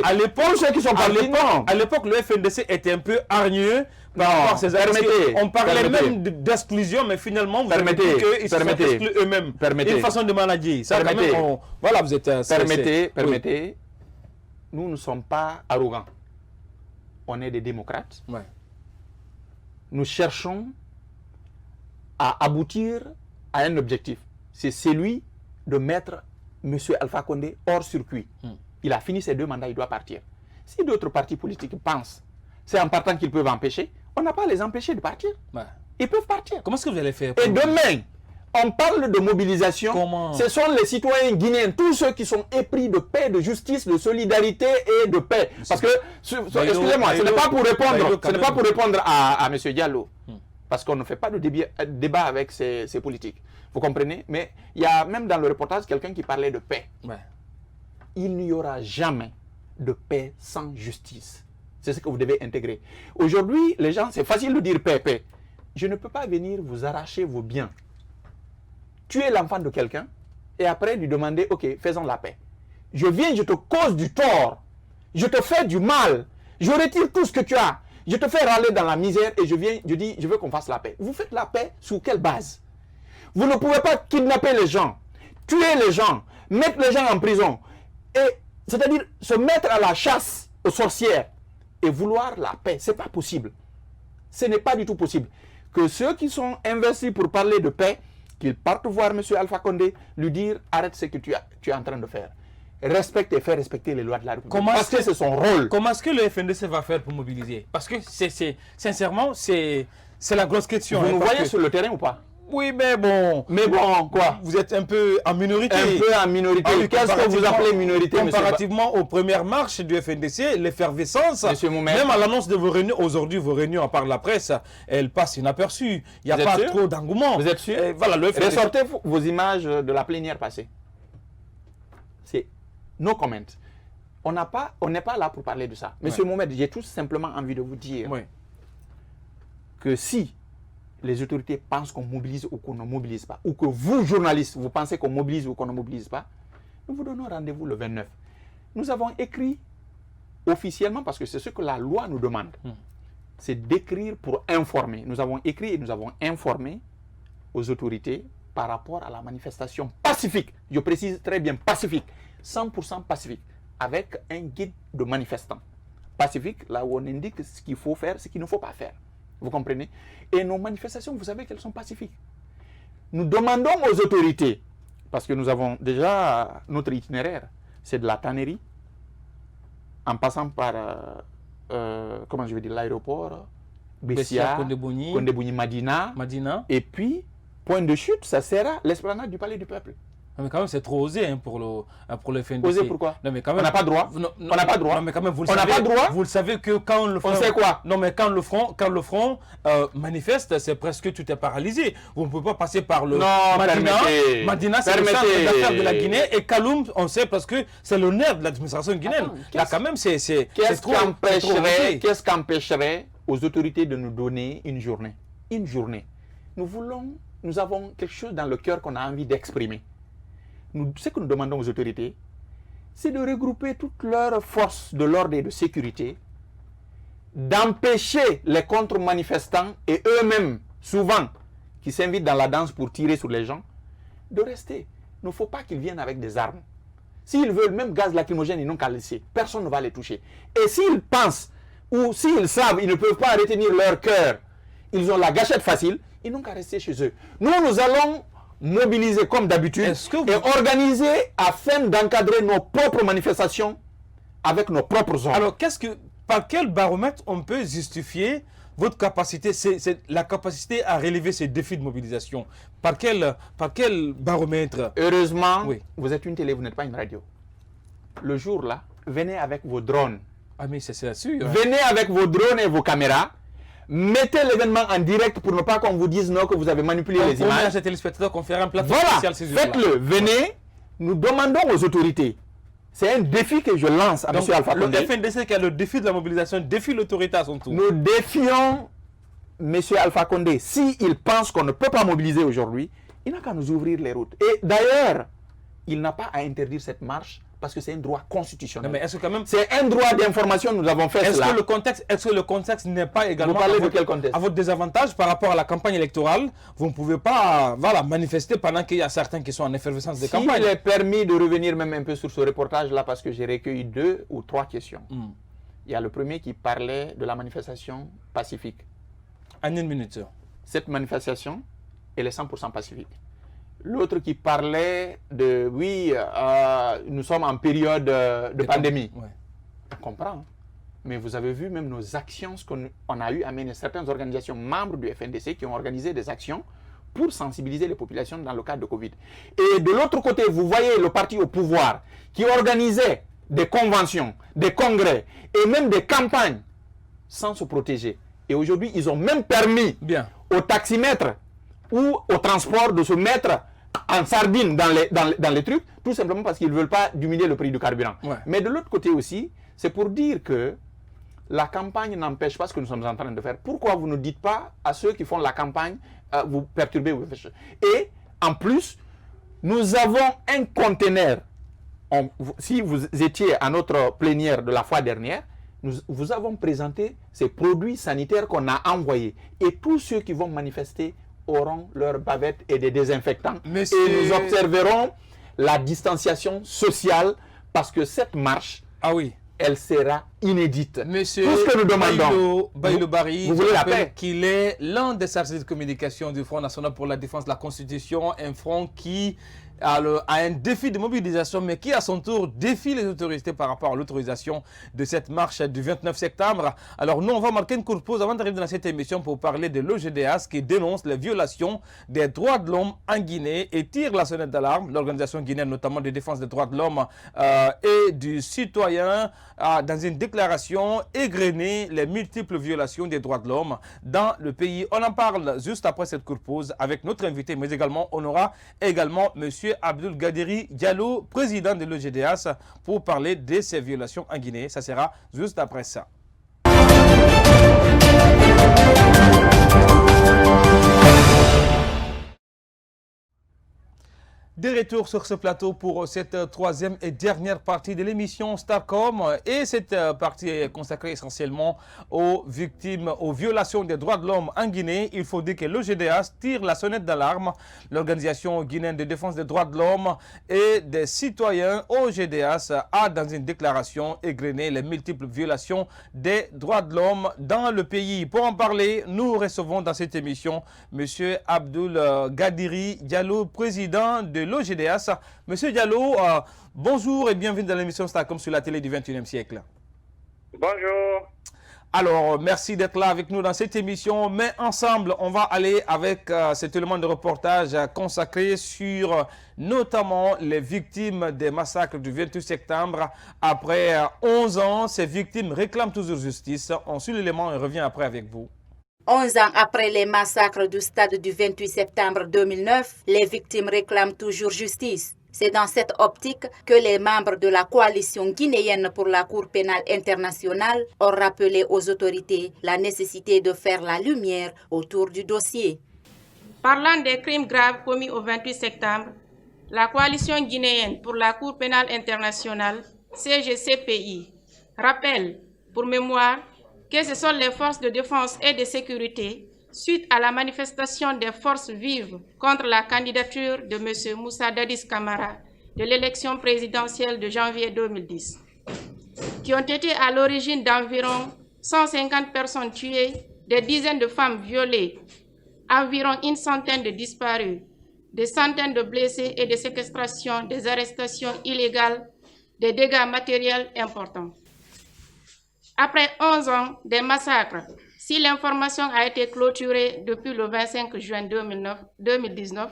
À l'époque, ceux qui sont partis, à l'époque, le FNDC était un peu hargneux. On parlait même d'exclusion, mais finalement, vous avez dit qu'ils se sont exclus eux-mêmes. Une façon de manager. Ça, permettez. Voilà, vous êtes... Permettez. nous ne sommes pas arrogants. On est des démocrates. Ouais. Nous cherchons à aboutir à un objectif. C'est celui de mettre M. Alpha Condé hors circuit. Il a fini ses 2 mandats, il doit partir. Si d'autres partis politiques pensent, c'est en partant qu'ils peuvent empêcher, on n'a pas à les empêcher de partir. Ouais. Ils peuvent partir. Comment est-ce que vous allez faire Et demain, on parle de mobilisation. Comment? Ce sont les citoyens guinéens, tous ceux qui sont épris de paix, de justice, de solidarité et de paix. Parce que, excusez-moi, ce n'est pas pour répondre à M. Diallo. Parce qu'on ne fait pas de débat avec ces politiques. Vous comprenez? Mais il y a même dans le reportage quelqu'un qui parlait de paix. Ouais. Il n'y aura jamais de paix sans justice. C'est ce que vous devez intégrer. Aujourd'hui, les gens, c'est facile de dire paix, paix. Je ne peux pas venir vous arracher vos biens, tuer l'enfant de quelqu'un et après lui demander, ok, faisons la paix. Je viens, je te cause du tort, je te fais du mal, je retire tout ce que tu as, je te fais râler dans la misère et je viens, je dis, je veux qu'on fasse la paix. Vous faites la paix sur quelle base? Vous ne pouvez pas kidnapper les gens, tuer les gens, mettre les gens en prison, et c'est-à-dire se mettre à la chasse aux sorcières et vouloir la paix. Ce n'est pas possible. Ce n'est pas du tout possible. Que ceux qui sont investis pour parler de paix, qu'ils partent voir M. Alpha Condé, lui dire arrête ce que tu es en train de faire. Respecte et fais respecter les lois de la République. Parce que c'est son rôle. Comment est-ce que le FNDC va faire pour mobiliser? Parce que sincèrement, c'est la grosse question. Vous nous voyez sur le terrain ou pas? Oui, mais bon. Mais bon, quoi? Vous êtes un peu en minorité. Un peu en minorité. Ah oui, qu'est-ce que vous appelez minorité, comparativement aux premières marches du FNDC, l'effervescence, même à l'annonce de vos réunions, aujourd'hui, vos réunions, à part la presse, elles passent inaperçues. Il n'y a pas trop d'engouement. Vous êtes sûr? Voilà, le FNDC. Ressortez vos images de la plénière passée. C'est no comment. On n'est pas là pour parler de ça. Monsieur Mohamed, j'ai tout simplement envie de vous dire que si les autorités pensent qu'on mobilise ou qu'on ne mobilise pas, ou que vous, journalistes, vous pensez qu'on mobilise ou qu'on ne mobilise pas, nous vous donnons rendez-vous le 29. Nous avons écrit officiellement, parce que c'est ce que la loi nous demande, c'est d'écrire pour informer. Nous avons écrit et nous avons informé aux autorités par rapport à la manifestation pacifique. Je précise très bien pacifique, 100% pacifique, avec un guide de manifestants. Pacifique, là où on indique ce qu'il faut faire, ce qu'il ne faut pas faire. Vous comprenez? Et nos manifestations, vous savez qu'elles sont pacifiques. Nous demandons aux autorités, parce que nous avons déjà notre itinéraire, c'est de la tannerie, en passant par, comment je vais dire, l'aéroport, Bessia, Kondebouni, Madina, et puis, point de chute, ça sera l'esplanade du Palais du Peuple. Mais quand même, c'est trop osé pour le FNDC. Osé pourquoi? Non, mais quand même, on n'a pas droit. On n'a pas droit. Non, mais quand même, vous le on n'a pas droit. Vous le savez que quand le front... On sait quoi? Non, mais quand le front manifeste, c'est presque tout est paralysé. Vous ne pouvez pas passer par le... Non, Madina, c'est le centre d'affaires de la Guinée. Et Kaloum, on sait parce que c'est le nerf de l'administration guinéenne. Là, quand même, c'est trop... Qu'est-ce qui empêcherait aux autorités de nous donner une journée? Une journée. Nous avons quelque chose dans le cœur qu'on a envie d'exprimer. Ce que nous demandons aux autorités, c'est de regrouper toutes leurs forces de l'ordre et de sécurité, d'empêcher les contre-manifestants et eux-mêmes, souvent, qui s'invitent dans la danse pour tirer sur les gens, de rester. Il ne faut pas qu'ils viennent avec des armes. S'ils veulent même gaz lacrymogène, ils n'ont qu'à laisser. Personne ne va les toucher. Et s'ils pensent, ou s'ils savent, ils ne peuvent pas retenir leur cœur, ils ont la gâchette facile, ils n'ont qu'à rester chez eux. Nous allons mobiliser comme d'habitude et organiser afin d'encadrer nos propres manifestations avec nos propres ordres. Alors, par quel baromètre on peut justifier votre capacité, c'est la capacité à relever ces défis de mobilisation? Par quel baromètre? Heureusement, vous êtes une télé, vous n'êtes pas une radio. Le jour là, venez avec vos drones. Ah mais c'est sûr. Venez avec vos drones et vos caméras. Mettez l'événement en direct pour ne pas qu'on vous dise non, que vous avez manipulé les images. Ces téléspectateurs qu'on fait un plateau spécial ces jours-là. Faites-le, venez. Nous demandons aux autorités. C'est un défi que je lance à M. Alpha Condé. Le FNDC qui a le défi de la mobilisation défie l'autorité à son tour. Nous défions M. Alpha Condé. S'il pense qu'on ne peut pas mobiliser aujourd'hui, il n'a qu'à nous ouvrir les routes. Et d'ailleurs, il n'a pas à interdire cette marche parce que c'est un droit constitutionnel. Mais est-ce que quand même... C'est un droit d'information, nous avons fait cela. Est-ce que le contexte n'est pas également... Vous parlez de quel contexte? À votre désavantage par rapport à la campagne électorale, vous ne pouvez pas manifester pendant qu'il y a certains qui sont en effervescence de campagne. Il est permis de revenir même un peu sur ce reportage-là parce que j'ai recueilli 2 ou 3 questions. Il y a le premier qui parlait de la manifestation pacifique. En une minute. Cette manifestation, elle est 100% pacifique. L'autre qui parlait de, nous sommes en période de pandémie. Ouais. On comprend. Mais vous avez vu même nos actions, ce qu'on a eu à mener. Certaines organisations membres du FNDC qui ont organisé des actions pour sensibiliser les populations dans le cadre de Covid. Et de l'autre côté, vous voyez le parti au pouvoir qui organisait des conventions, des congrès et même des campagnes sans se protéger. Et aujourd'hui, ils ont même permis aux taximètres ou au transport de se mettre en sardine dans les trucs, tout simplement parce qu'ils ne veulent pas diminuer le prix du carburant. Ouais. Mais de l'autre côté aussi, c'est pour dire que la campagne n'empêche pas ce que nous sommes en train de faire. Pourquoi vous ne dites pas à ceux qui font la campagne, vous perturbez? Et en plus, nous avons un conteneur. Si vous étiez à notre plénière de la fois dernière, vous avons présenté ces produits sanitaires qu'on a envoyés. Et tous ceux qui vont manifester auront leurs bavettes et des désinfectants. Et nous observerons la distanciation sociale parce que cette marche, elle sera inédite. Monsieur tout ce que nous demandons, Baïlo Barry, vous voulez la paix? Qu'il est l'un des chargés de communication du Front National pour la Défense de la Constitution, un front qui a un défi de mobilisation, mais qui à son tour défie les autorités par rapport à l'autorisation de cette marche du 29 septembre. Alors nous, on va marquer une courte pause avant d'arriver dans cette émission pour parler de l'OGDH qui dénonce les violations des droits de l'homme en Guinée et tire la sonnette d'alarme. L'organisation guinéenne, notamment de défense des droits de l'homme et du citoyen, dans une déclaration égrené les multiples violations des droits de l'homme dans le pays. On en parle juste après cette courte pause avec notre invité, mais également on aura également monsieur Abdoul Gadiri Diallo, président de l'OGDH, pour parler de ces violations en Guinée. Ça sera juste après ça. De retour sur ce plateau pour cette troisième et dernière partie de l'émission Starcom. Et cette partie est consacrée essentiellement aux victimes, aux violations des droits de l'homme en Guinée. Il faut dire que l'OGDH tire la sonnette d'alarme. L'organisation guinéenne de défense des droits de l'homme et des citoyens OGDH a, dans une déclaration, égrené les multiples violations des droits de l'homme dans le pays. Pour en parler, nous recevons dans cette émission M. Abdoul Gadiri Diallo, président de l'OGDH. Monsieur Diallo, bonjour et bienvenue dans l'émission Starcom sur la télé du 21e siècle. Bonjour. Alors, merci d'être là avec nous dans cette émission, mais ensemble, on va aller avec cet élément de reportage consacré sur notamment les victimes des massacres du 28 septembre. Après 11 ans, ces victimes réclament toujours justice. On suit l'élément et revient après avec vous. 11 ans après les massacres du stade du 28 septembre 2009, les victimes réclament toujours justice. C'est dans cette optique que les membres de la coalition guinéenne pour la Cour pénale internationale ont rappelé aux autorités la nécessité de faire la lumière autour du dossier. Parlant des crimes graves commis au 28 septembre, la coalition guinéenne pour la Cour pénale internationale, CGCPI, rappelle, pour mémoire, que ce sont les forces de défense et de sécurité, suite à la manifestation des forces vives contre la candidature de M. Moussa Dadis Camara de l'élection présidentielle de janvier 2010, qui ont été à l'origine d'environ 150 personnes tuées, des dizaines de femmes violées, environ une centaine de disparus, des centaines de blessés et des séquestrations, des arrestations illégales, des dégâts matériels importants. Après 11 ans des massacres, si l'information a été clôturée depuis le 25 juin 2019,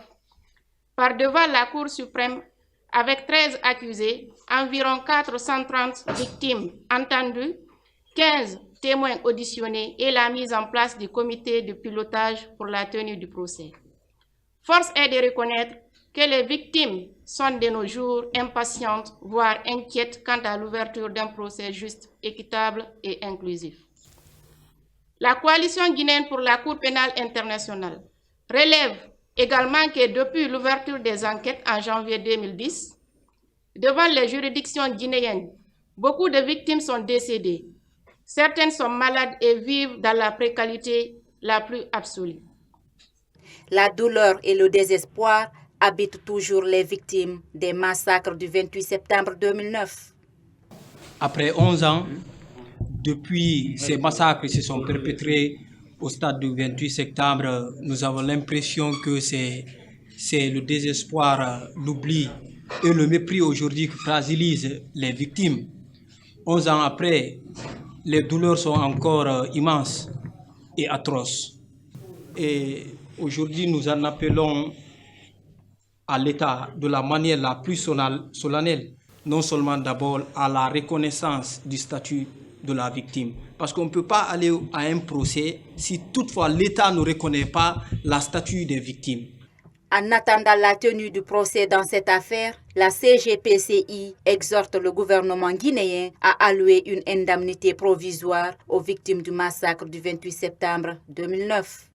par devant la Cour suprême, avec 13 accusés, environ 430 victimes entendues, 15 témoins auditionnés et la mise en place du comité de pilotage pour la tenue du procès. Force est de reconnaître que les victimes sont de nos jours impatientes, voire inquiètes quant à l'ouverture d'un procès juste, équitable et inclusif. La coalition guinéenne pour la Cour pénale internationale relève également que depuis l'ouverture des enquêtes en janvier 2010, Devant les juridictions guinéennes, beaucoup de victimes sont décédées. Certaines sont malades et vivent dans la précarité la plus absolue. La douleur et le désespoir habitent toujours les victimes des massacres du 28 septembre 2009. Après 11 ans, depuis ces massacres qui se sont perpétrés au stade du 28 septembre, nous avons l'impression que c'est le désespoir, l'oubli et le mépris aujourd'hui qui fragilisent les victimes. 11 ans après, les douleurs sont encore immenses et atroces. Et aujourd'hui, nous en appelons à l'État de la manière la plus solennelle, non seulement d'abord à la reconnaissance du statut de la victime. Parce qu'on ne peut pas aller à un procès si toutefois l'État ne reconnaît pas la statut des victimes. En attendant la tenue du procès dans cette affaire, la CGPCI exhorte le gouvernement guinéen à allouer une indemnité provisoire aux victimes du massacre du 28 septembre 2009.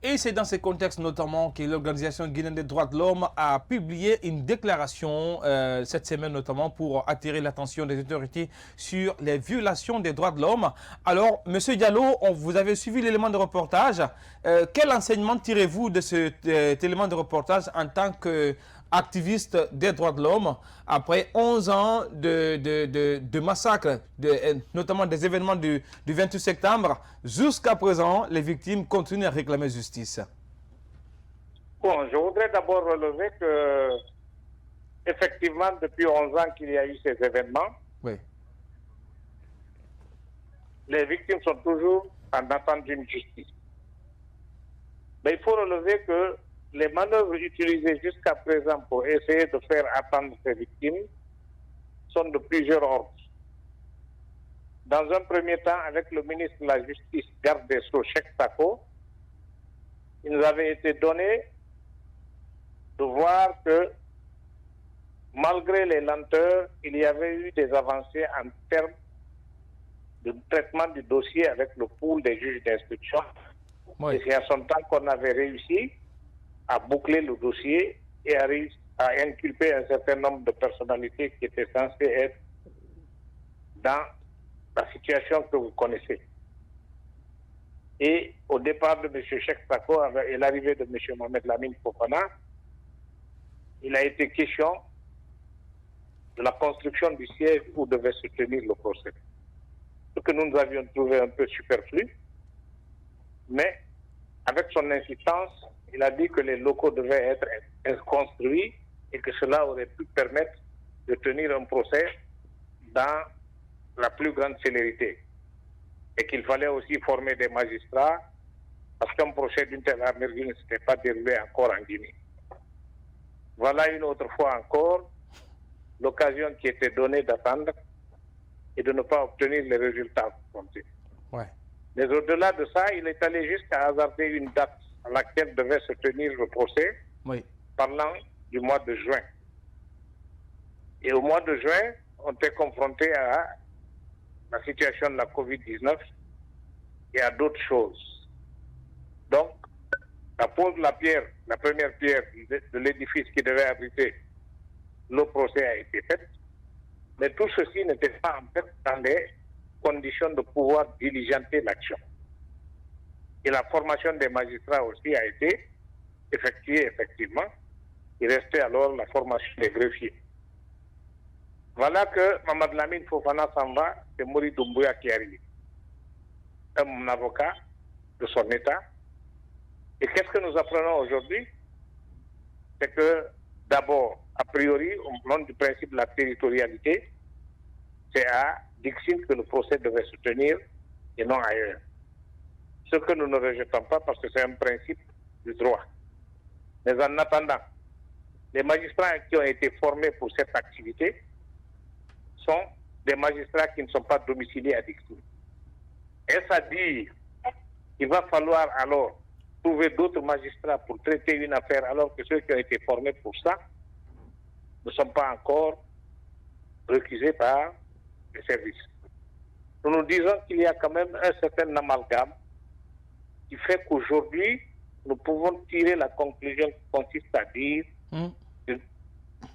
Et c'est dans ce contexte notamment que l'Organisation guinéenne des droits de l'homme a publié une déclaration cette semaine notamment pour attirer l'attention des autorités sur les violations des droits de l'homme. Alors, M. Diallo, vous avez suivi l'élément de reportage. Quel enseignement tirez-vous de cet élément de reportage en tant qu'activiste des droits de l'homme après 11 ans de massacres, notamment des événements du 28 septembre? Jusqu'à présent, les victimes continuent à réclamer justice. Bon, je voudrais d'abord relever que, effectivement, depuis 11 ans qu'il y a eu ces événements, oui, les victimes sont toujours en attente d'une justice. Mais il faut relever que les manœuvres utilisées jusqu'à présent pour essayer de faire attendre ces victimes sont de plusieurs ordres. Dans un premier temps, avec le ministre de la Justice, garde des Sceaux, Cheikh Tako, il nous avait été donné de voir que malgré les lenteurs, il y avait eu des avancées en termes de traitement du dossier avec le pool des juges d'instruction. oui. Et c'est à son temps qu'on avait réussi à boucler le dossier et à inculper un certain nombre de personnalités qui étaient censées être dans la situation que vous connaissez. Et au départ de M. Cheikh Tako et l'arrivée de M. Mohamed Lamine Fofana, il a été question de la construction du siège où devait se tenir le procès. Ce que nous avions trouvé un peu superflu, mais avec son insistance, il a dit que les locaux devaient être construits et que cela aurait pu permettre de tenir un procès dans la plus grande célérité. Et qu'il fallait aussi former des magistrats parce qu'un procès d'une telle envergure ne s'était pas déroulé encore en Guinée. Voilà une autre fois encore l'occasion qui était donnée d'attendre et de ne pas obtenir les résultats comptés. Ouais. Mais au-delà de ça, il est allé jusqu'à hasarder une date à laquelle devait se tenir le procès, Oui. parlant du mois de juin. Et au mois de juin, on était confronté à la situation de la COVID-19 et à d'autres choses. Donc, la pose de la première pierre de l'édifice qui devait abriter le procès a été faite, mais tout ceci n'était pas en fait dans les conditions de pouvoir diligenter l'action. Et la formation des magistrats aussi a été effectuée effectivement. Il restait alors la formation des greffiers. Voilà que Mohamed Lamine Fofana s'en va, c'est Mori Doumbouya qui arrive. Un avocat de son État. Et qu'est-ce que nous apprenons aujourd'hui? C'est que d'abord, a priori, au nom du principe de la territorialité, c'est à Dixine que le procès devait se tenir et non ailleurs. Ce que nous ne rejetons pas parce que c'est un principe du droit. Mais en attendant, les magistrats qui ont été formés pour cette activité sont des magistrats qui ne sont pas domiciliés à Dixine. Est-ce à dire qu'il va falloir alors trouver d'autres magistrats pour traiter une affaire alors que ceux qui ont été formés pour ça ne sont pas encore récusés par les services? Nous nous disons qu'il y a quand même un certain amalgame qui fait qu'aujourd'hui, nous pouvons tirer la conclusion qui consiste à dire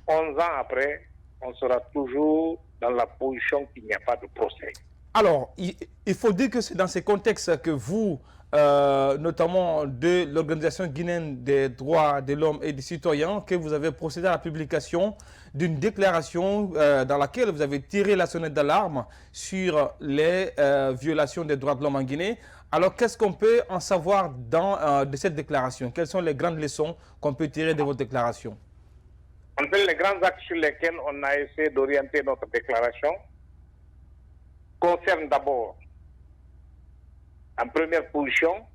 11 ans après, on sera toujours dans la position qu'il n'y a pas de procès. Alors, il faut dire que c'est dans ces contextes que vous, notamment de l'Organisation guinéenne des droits de l'homme et des citoyens, que vous avez procédé à la publication d'une déclaration dans laquelle vous avez tiré la sonnette d'alarme sur les violations des droits de l'homme en Guinée. Alors, qu'est-ce qu'on peut en savoir de cette déclaration? Quelles sont les grandes leçons qu'on peut tirer de votre déclaration? Les grands axes sur lesquels on a essayé d'orienter notre déclaration concernent d'abord, en première position,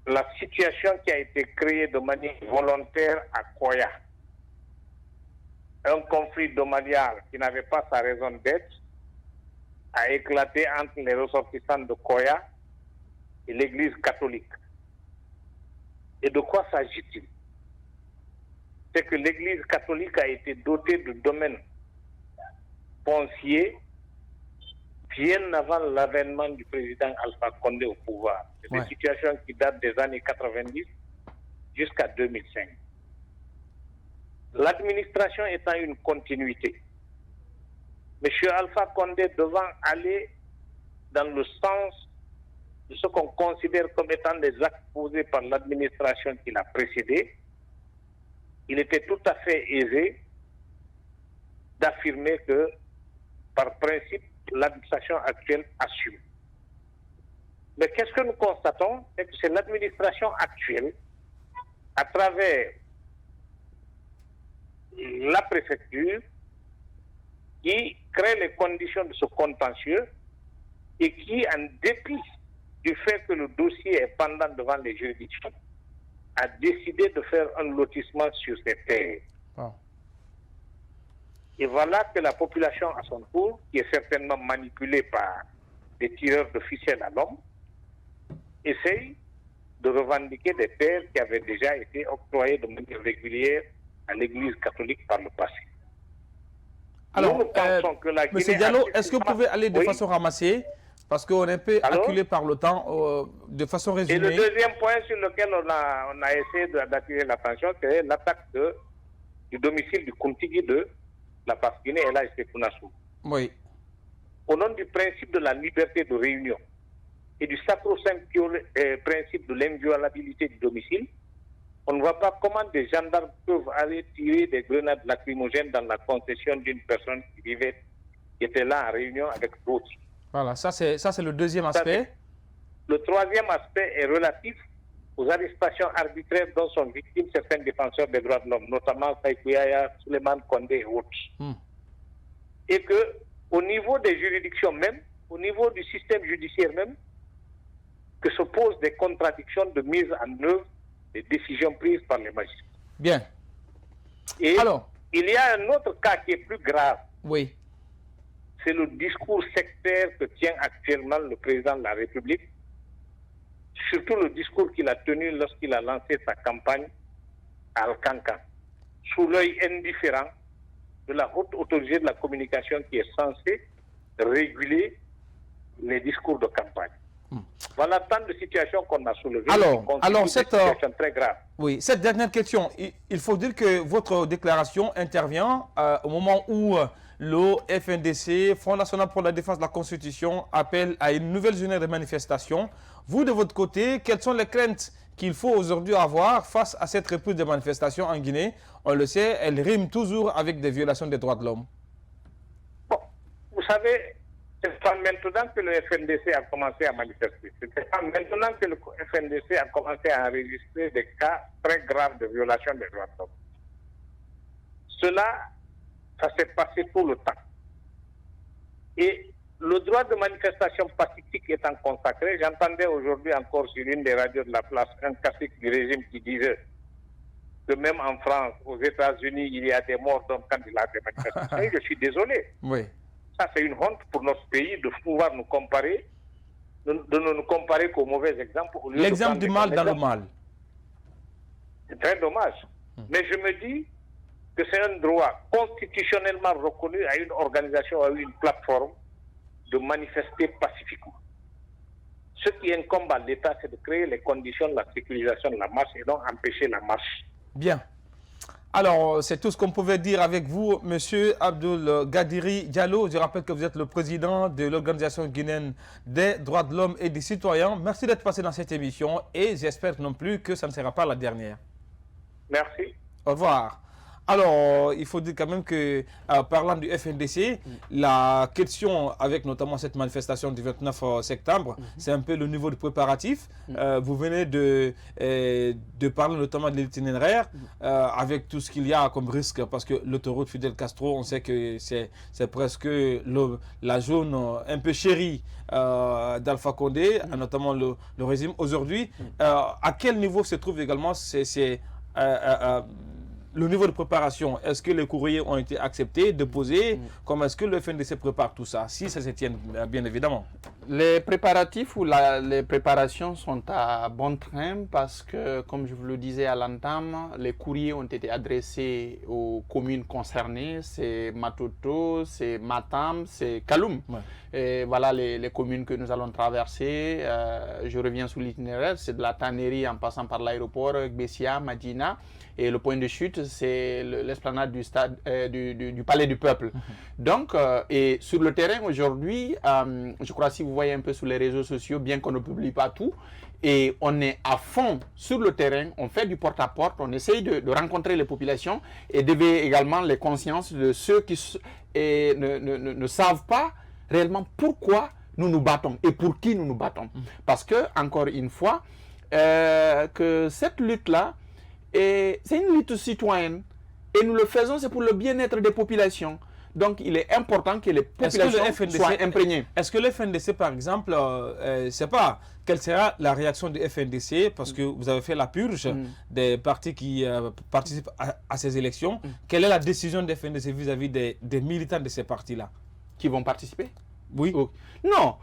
la situation qui a été créée de manière volontaire à Koya. Un conflit domanial qui n'avait pas sa raison d'être a éclaté entre les ressortissants de Koya et l'Église catholique. Et de quoi s'agit-il? C'est que l'Église catholique a été dotée de domaines fonciers bien avant l'avènement du président Alpha Condé au pouvoir. C'est une situation qui date des années 90 jusqu'à 2005. L'administration étant une continuité, M. Alpha Condé devant aller dans le sens de ce qu'on considère comme étant des actes posés par l'administration qui l'a précédé, il était tout à fait aisé d'affirmer que, par principe, l'administration actuelle assume. Mais qu'est-ce que nous constatons? C'est que c'est l'administration actuelle, à travers la préfecture, qui crée les conditions de ce contentieux et qui, en dépit du fait que le dossier est pendant devant les juridictions, a décidé de faire un lotissement sur ces terres. Et voilà que la population, à son tour, qui est certainement manipulée par des tireurs de ficelles à l'homme, essaye de revendiquer des terres qui avaient déjà été octroyées de manière régulière à l'Église catholique par le passé. Alors, M. Diallo, est-ce que vous pouvez aller de façon ramassée? Parce qu'on est un peu acculé par le temps, de façon résumée. Et le deuxième point sur lequel on a essayé d'attirer l'attention, c'est l'attaque du domicile du Kontigi de la Basse-Guinée et là, c'est Kounassou. Oui. Au nom du principe de la liberté de réunion et du sacro-saint principe de l'inviolabilité du domicile, on ne voit pas comment des gendarmes peuvent aller tirer des grenades lacrymogènes dans la concession d'une personne qui était là en réunion avec d'autres. Voilà, ça c'est le deuxième aspect. Le troisième aspect est relatif aux arrestations arbitraires dont sont victimes certains défenseurs des droits de l'homme, notamment Saïkouyaya, Suleiman Kondé et autres. Et que, au niveau des juridictions même, au niveau du système judiciaire même, que se posent des contradictions de mise en œuvre des décisions prises par les magistrats. Bien. Et alors, il y a un autre cas qui est plus grave. Oui. C'est le discours sectaire que tient actuellement le président de la République, surtout le discours qu'il a tenu lorsqu'il a lancé sa campagne à Alcancan, sous l'œil indifférent de la haute autorité de la communication qui est censée réguler les discours de campagne. Voilà tant de situations qu'on a soulevées. Alors cette situation très grave. Oui, cette dernière question, il faut dire que votre déclaration intervient au moment où le FNDC, Front National pour la Défense de la Constitution, appelle à une nouvelle journée de manifestation. Vous, de votre côté, quelles sont les craintes qu'il faut aujourd'hui avoir face à cette reprise de manifestation en Guinée? On le sait, elle rime toujours avec des violations des droits de l'homme. Bon, vous savez, c'est pas maintenant que le FNDC a commencé à manifester. C'est pas maintenant que le FNDC a commencé à enregistrer des cas très graves de violation des droits de l'homme. Cela, ça s'est passé tout le temps. Et le droit de manifestation pacifique étant consacré, j'entendais aujourd'hui encore sur une des radios de la place un cacique du régime qui disait que même en France, aux États-Unis, il y a des morts d'hommes quand il y a des manifestations. Et je suis désolé. Oui. Ça, c'est une honte pour notre pays de pouvoir nous comparer, de ne nous comparer qu'aux mauvais exemples. L'exemple du mal dans le mal. C'est très dommage. Mais je me dis que c'est un droit constitutionnellement reconnu à une organisation, à une plateforme, de manifester pacifiquement. Ce qui incombe à l'État, c'est de créer les conditions de la sécurisation de la marche et donc empêcher la marche. Bien. Alors, c'est tout ce qu'on pouvait dire avec vous, Monsieur Abdoul Gadiri Diallo. Je rappelle que vous êtes le président de l'Organisation guinéenne des droits de l'homme et des citoyens. Merci d'être passé dans cette émission et j'espère non plus que ça ne sera pas la dernière. Merci. Au revoir. Alors, il faut dire quand même que, parlant du FNDC, la question avec notamment cette manifestation du 29 septembre, c'est un peu le niveau de préparatif. Vous venez de parler notamment de l'itinéraire, avec tout ce qu'il y a comme risque, parce que l'autoroute Fidel Castro, on sait que c'est presque la zone un peu chérie d'Alpha Condé, notamment le régime. Aujourd'hui, à quel niveau se trouve également le niveau de préparation? Est-ce que les courriers ont été acceptés, déposés? Comment est-ce que le FNDC prépare tout ça? Si ça se tient, bien évidemment. Les préparatifs ou les préparations sont à bon train parce que, comme je vous le disais à l'entame, les courriers ont été adressés aux communes concernées. C'est Matoto, c'est Matam, c'est Kaloum. Ouais. Et voilà les communes que nous allons traverser. Je reviens sur l'itinéraire. C'est de la tannerie en passant par l'aéroport, Gbessia, Madina. Et le point de chute, c'est l'esplanade du stade, du Palais du Peuple. Donc, et sur le terrain aujourd'hui, je crois si vous voyez un peu sur les réseaux sociaux, bien qu'on ne publie pas tout, et on est à fond sur le terrain, on fait du porte-à-porte, on essaye de rencontrer les populations et d'éveiller également les consciences de ceux qui ne savent pas réellement pourquoi nous nous battons et pour qui nous nous battons. Parce que, encore une fois, que cette lutte-là, c'est une lutte citoyenne et nous le faisons, c'est pour le bien-être des populations. Donc, il est important que les populations soient imprégnées. Est-ce que le FNDC, par exemple, je ne sais pas, quelle sera la réaction du FNDC, parce que vous avez fait la purge des partis qui participent à ces élections. Quelle est la décision du FNDC vis-à-vis des militants de ces partis-là? Qui vont participer? Oui. Oh. Non,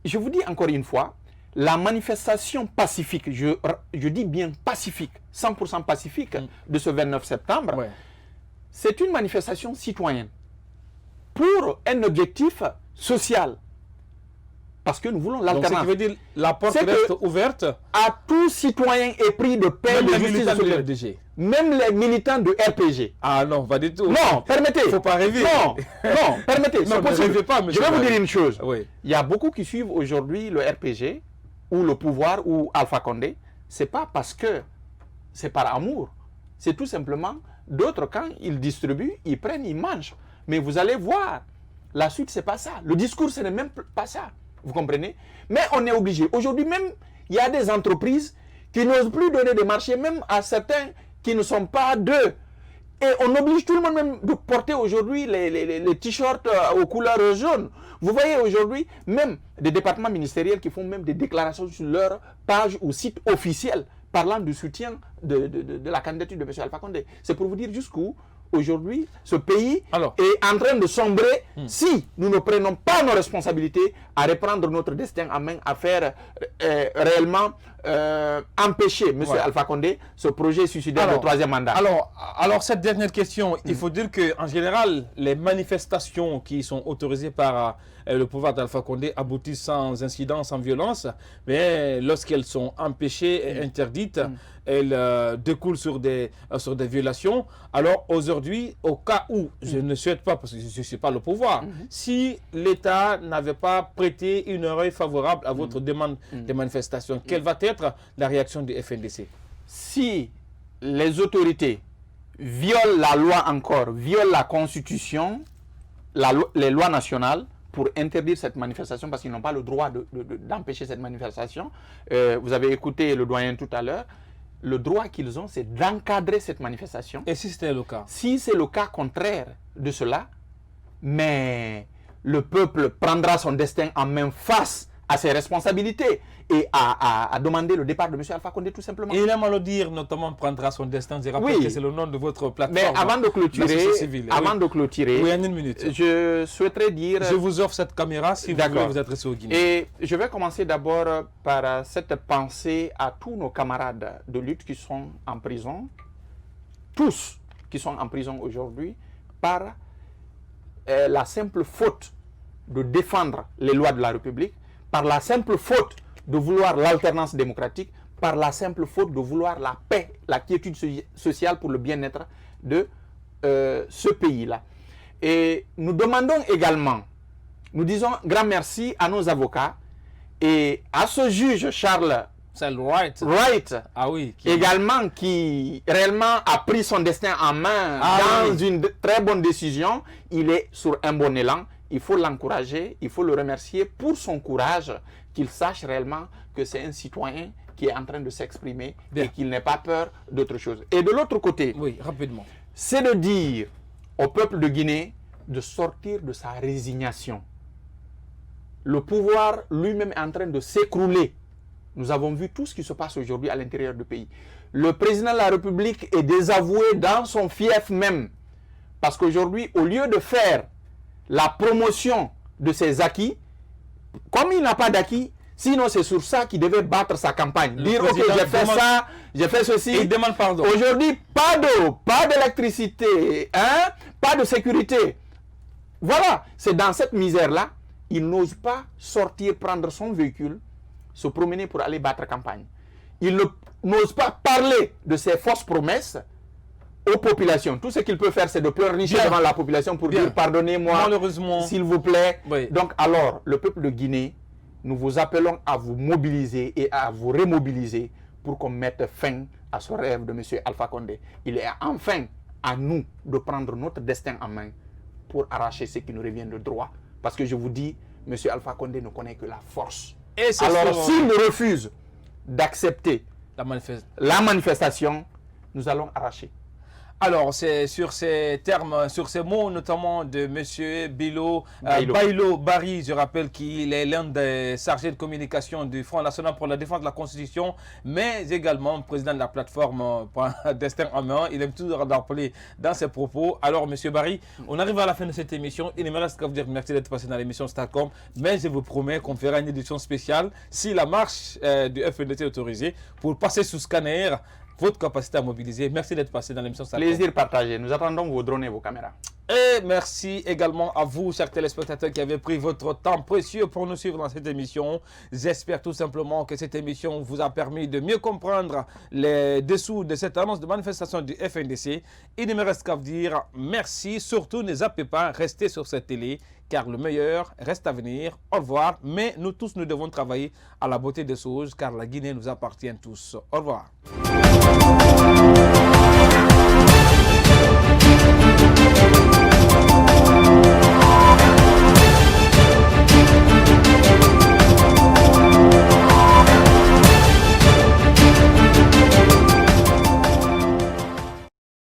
je vous dis encore une fois, la manifestation pacifique, je dis bien pacifique, 100% pacifique de ce 29 septembre, c'est une manifestation citoyenne pour un objectif social. Parce que nous voulons l'alternance. Donc, ce qui veut dire la porte reste ouverte à tout citoyen épris de paix, de justice et de solidarité. Même les militants de RPG. Ah non, pas du tout. Non, permettez. Il ne faut pas rêver. Non, permettez. Non, ne rêvez pas, je vais vous dire une chose. Oui. Il y a beaucoup qui suivent aujourd'hui le RPG ou le pouvoir ou Alpha Condé. Ce n'est pas parce que c'est par amour. C'est tout simplement d'autres, quand ils distribuent, ils prennent, ils mangent. Mais vous allez voir, la suite, ce n'est pas ça. Le discours, ce n'est même pas ça. Vous comprenez? Mais on est obligé. Aujourd'hui même, il y a des entreprises qui n'osent plus donner des marchés, même à certains qui ne sont pas d'eux. Et on oblige tout le monde même de porter aujourd'hui les t-shirts aux couleurs jaunes. Vous voyez aujourd'hui même des départements ministériels qui font même des déclarations sur leur page ou site officiel parlant du soutien de la candidature de M. Alpha Condé. C'est pour vous dire jusqu'où aujourd'hui ce pays est en train de sombrer si nous ne prenons pas nos responsabilités à reprendre notre destin en main, à faire réellement empêcher M. Alpha Condé ce projet suicidaire de troisième mandat. Alors cette dernière question, il faut dire qu'en général, les manifestations qui sont autorisées par le pouvoir d'Alpha Condé aboutissent sans incident, sans violence, mais lorsqu'elles sont empêchées et interdites, elles découlent sur des violations. Alors aujourd'hui, au cas où, je ne souhaite pas, parce que je ne suis pas le pouvoir, si l'État n'avait pas prêté une oreille favorable à votre demande de manifestation, quelle va être la réaction du FNDC? Si les autorités violent la loi encore, violent la Constitution, les lois nationales, pour interdire cette manifestation, parce qu'ils n'ont pas le droit d'empêcher cette manifestation. Vous avez écouté le doyen tout à l'heure. Le droit qu'ils ont, c'est d'encadrer cette manifestation. Et si c'était le cas? Si c'est le cas contraire de cela, mais le peuple prendra son destin en main face à ses responsabilités et à demander le départ de M. Alpha Condé tout simplement. Et il aime à le dire, notamment prendra son destin. Je rappelle que c'est le nom de votre plateforme. Mais avant de clôturer, oui, en une minute. Je souhaiterais dire... Je vous offre cette caméra si vous voulez vous adresser au Guinée. Et je vais commencer d'abord par cette pensée à tous nos camarades de lutte qui sont en prison, tous qui sont en prison aujourd'hui, par la simple faute de défendre les lois de la République, par la simple faute de vouloir l'alternance démocratique, par la simple faute de vouloir la paix, la quiétude sociale pour le bien-être de ce pays-là. Et nous demandons également, nous disons grand merci à nos avocats et à ce juge Charles Wright, ah oui, également qui réellement a pris son destin en main dans une très bonne décision. Il est sur un bon élan. Il faut l'encourager, il faut le remercier pour son courage, qu'il sache réellement que c'est un citoyen qui est en train de s'exprimer et qu'il n'ait pas peur d'autre chose. Et de l'autre côté, oui, rapidement, c'est de dire au peuple de Guinée de sortir de sa résignation. Le pouvoir lui-même est en train de s'écrouler. Nous avons vu tout ce qui se passe aujourd'hui à l'intérieur du pays. Le président de la République est désavoué dans son fief même. Parce qu'aujourd'hui, au lieu de faire la promotion de ses acquis, comme il n'a pas d'acquis, sinon c'est sur ça qu'il devait battre sa campagne. Dire, ok, j'ai fait ça, j'ai fait ceci. Il demande pardon. Aujourd'hui, pas d'eau, pas d'électricité, hein, pas de sécurité. Voilà, c'est dans cette misère-là, il n'ose pas sortir, prendre son véhicule, se promener pour aller battre campagne. Il n'ose pas parler de ses fausses promesses aux populations. Tout ce qu'il peut faire, c'est de pleurnicher devant la population pour dire pardonnez-moi, s'il vous plaît. Oui. Donc alors, le peuple de Guinée, nous vous appelons à vous mobiliser et à vous remobiliser pour qu'on mette fin à ce rêve de M. Alpha Condé. Il est enfin à nous de prendre notre destin en main pour arracher ce qui nous revient de droit. Parce que je vous dis, M. Alpha Condé ne connaît que la force. Et alors, s'il refuse d'accepter la manifestation, nous allons arracher. Alors, c'est sur ces termes, sur ces mots notamment de M. Bailo Barry, je rappelle qu'il est l'un des chargés de communication du Front National pour la défense de la Constitution, mais également président de la plateforme Destin en main. Il aime toujours rappeler dans ses propos. Alors, M. Barry, on arrive à la fin de cette émission. Il ne me reste qu'à vous dire merci d'être passé dans l'émission Starcom, mais je vous promets qu'on fera une édition spéciale si la marche du FNDC est autorisée pour passer sous scanner votre capacité à mobiliser. Merci d'être passé dans l'émission Starcom. Plaisir partagé. Nous attendons vos drones et vos caméras. Et merci également à vous, chers téléspectateurs, qui avez pris votre temps précieux pour nous suivre dans cette émission. J'espère tout simplement que cette émission vous a permis de mieux comprendre les dessous de cette annonce de manifestation du FNDC. Il ne me reste qu'à vous dire merci. Surtout, ne zappez pas, restez sur cette télé, car le meilleur reste à venir. Au revoir. Mais nous tous, nous devons travailler à la beauté des choses, car la Guinée nous appartient tous. Au revoir.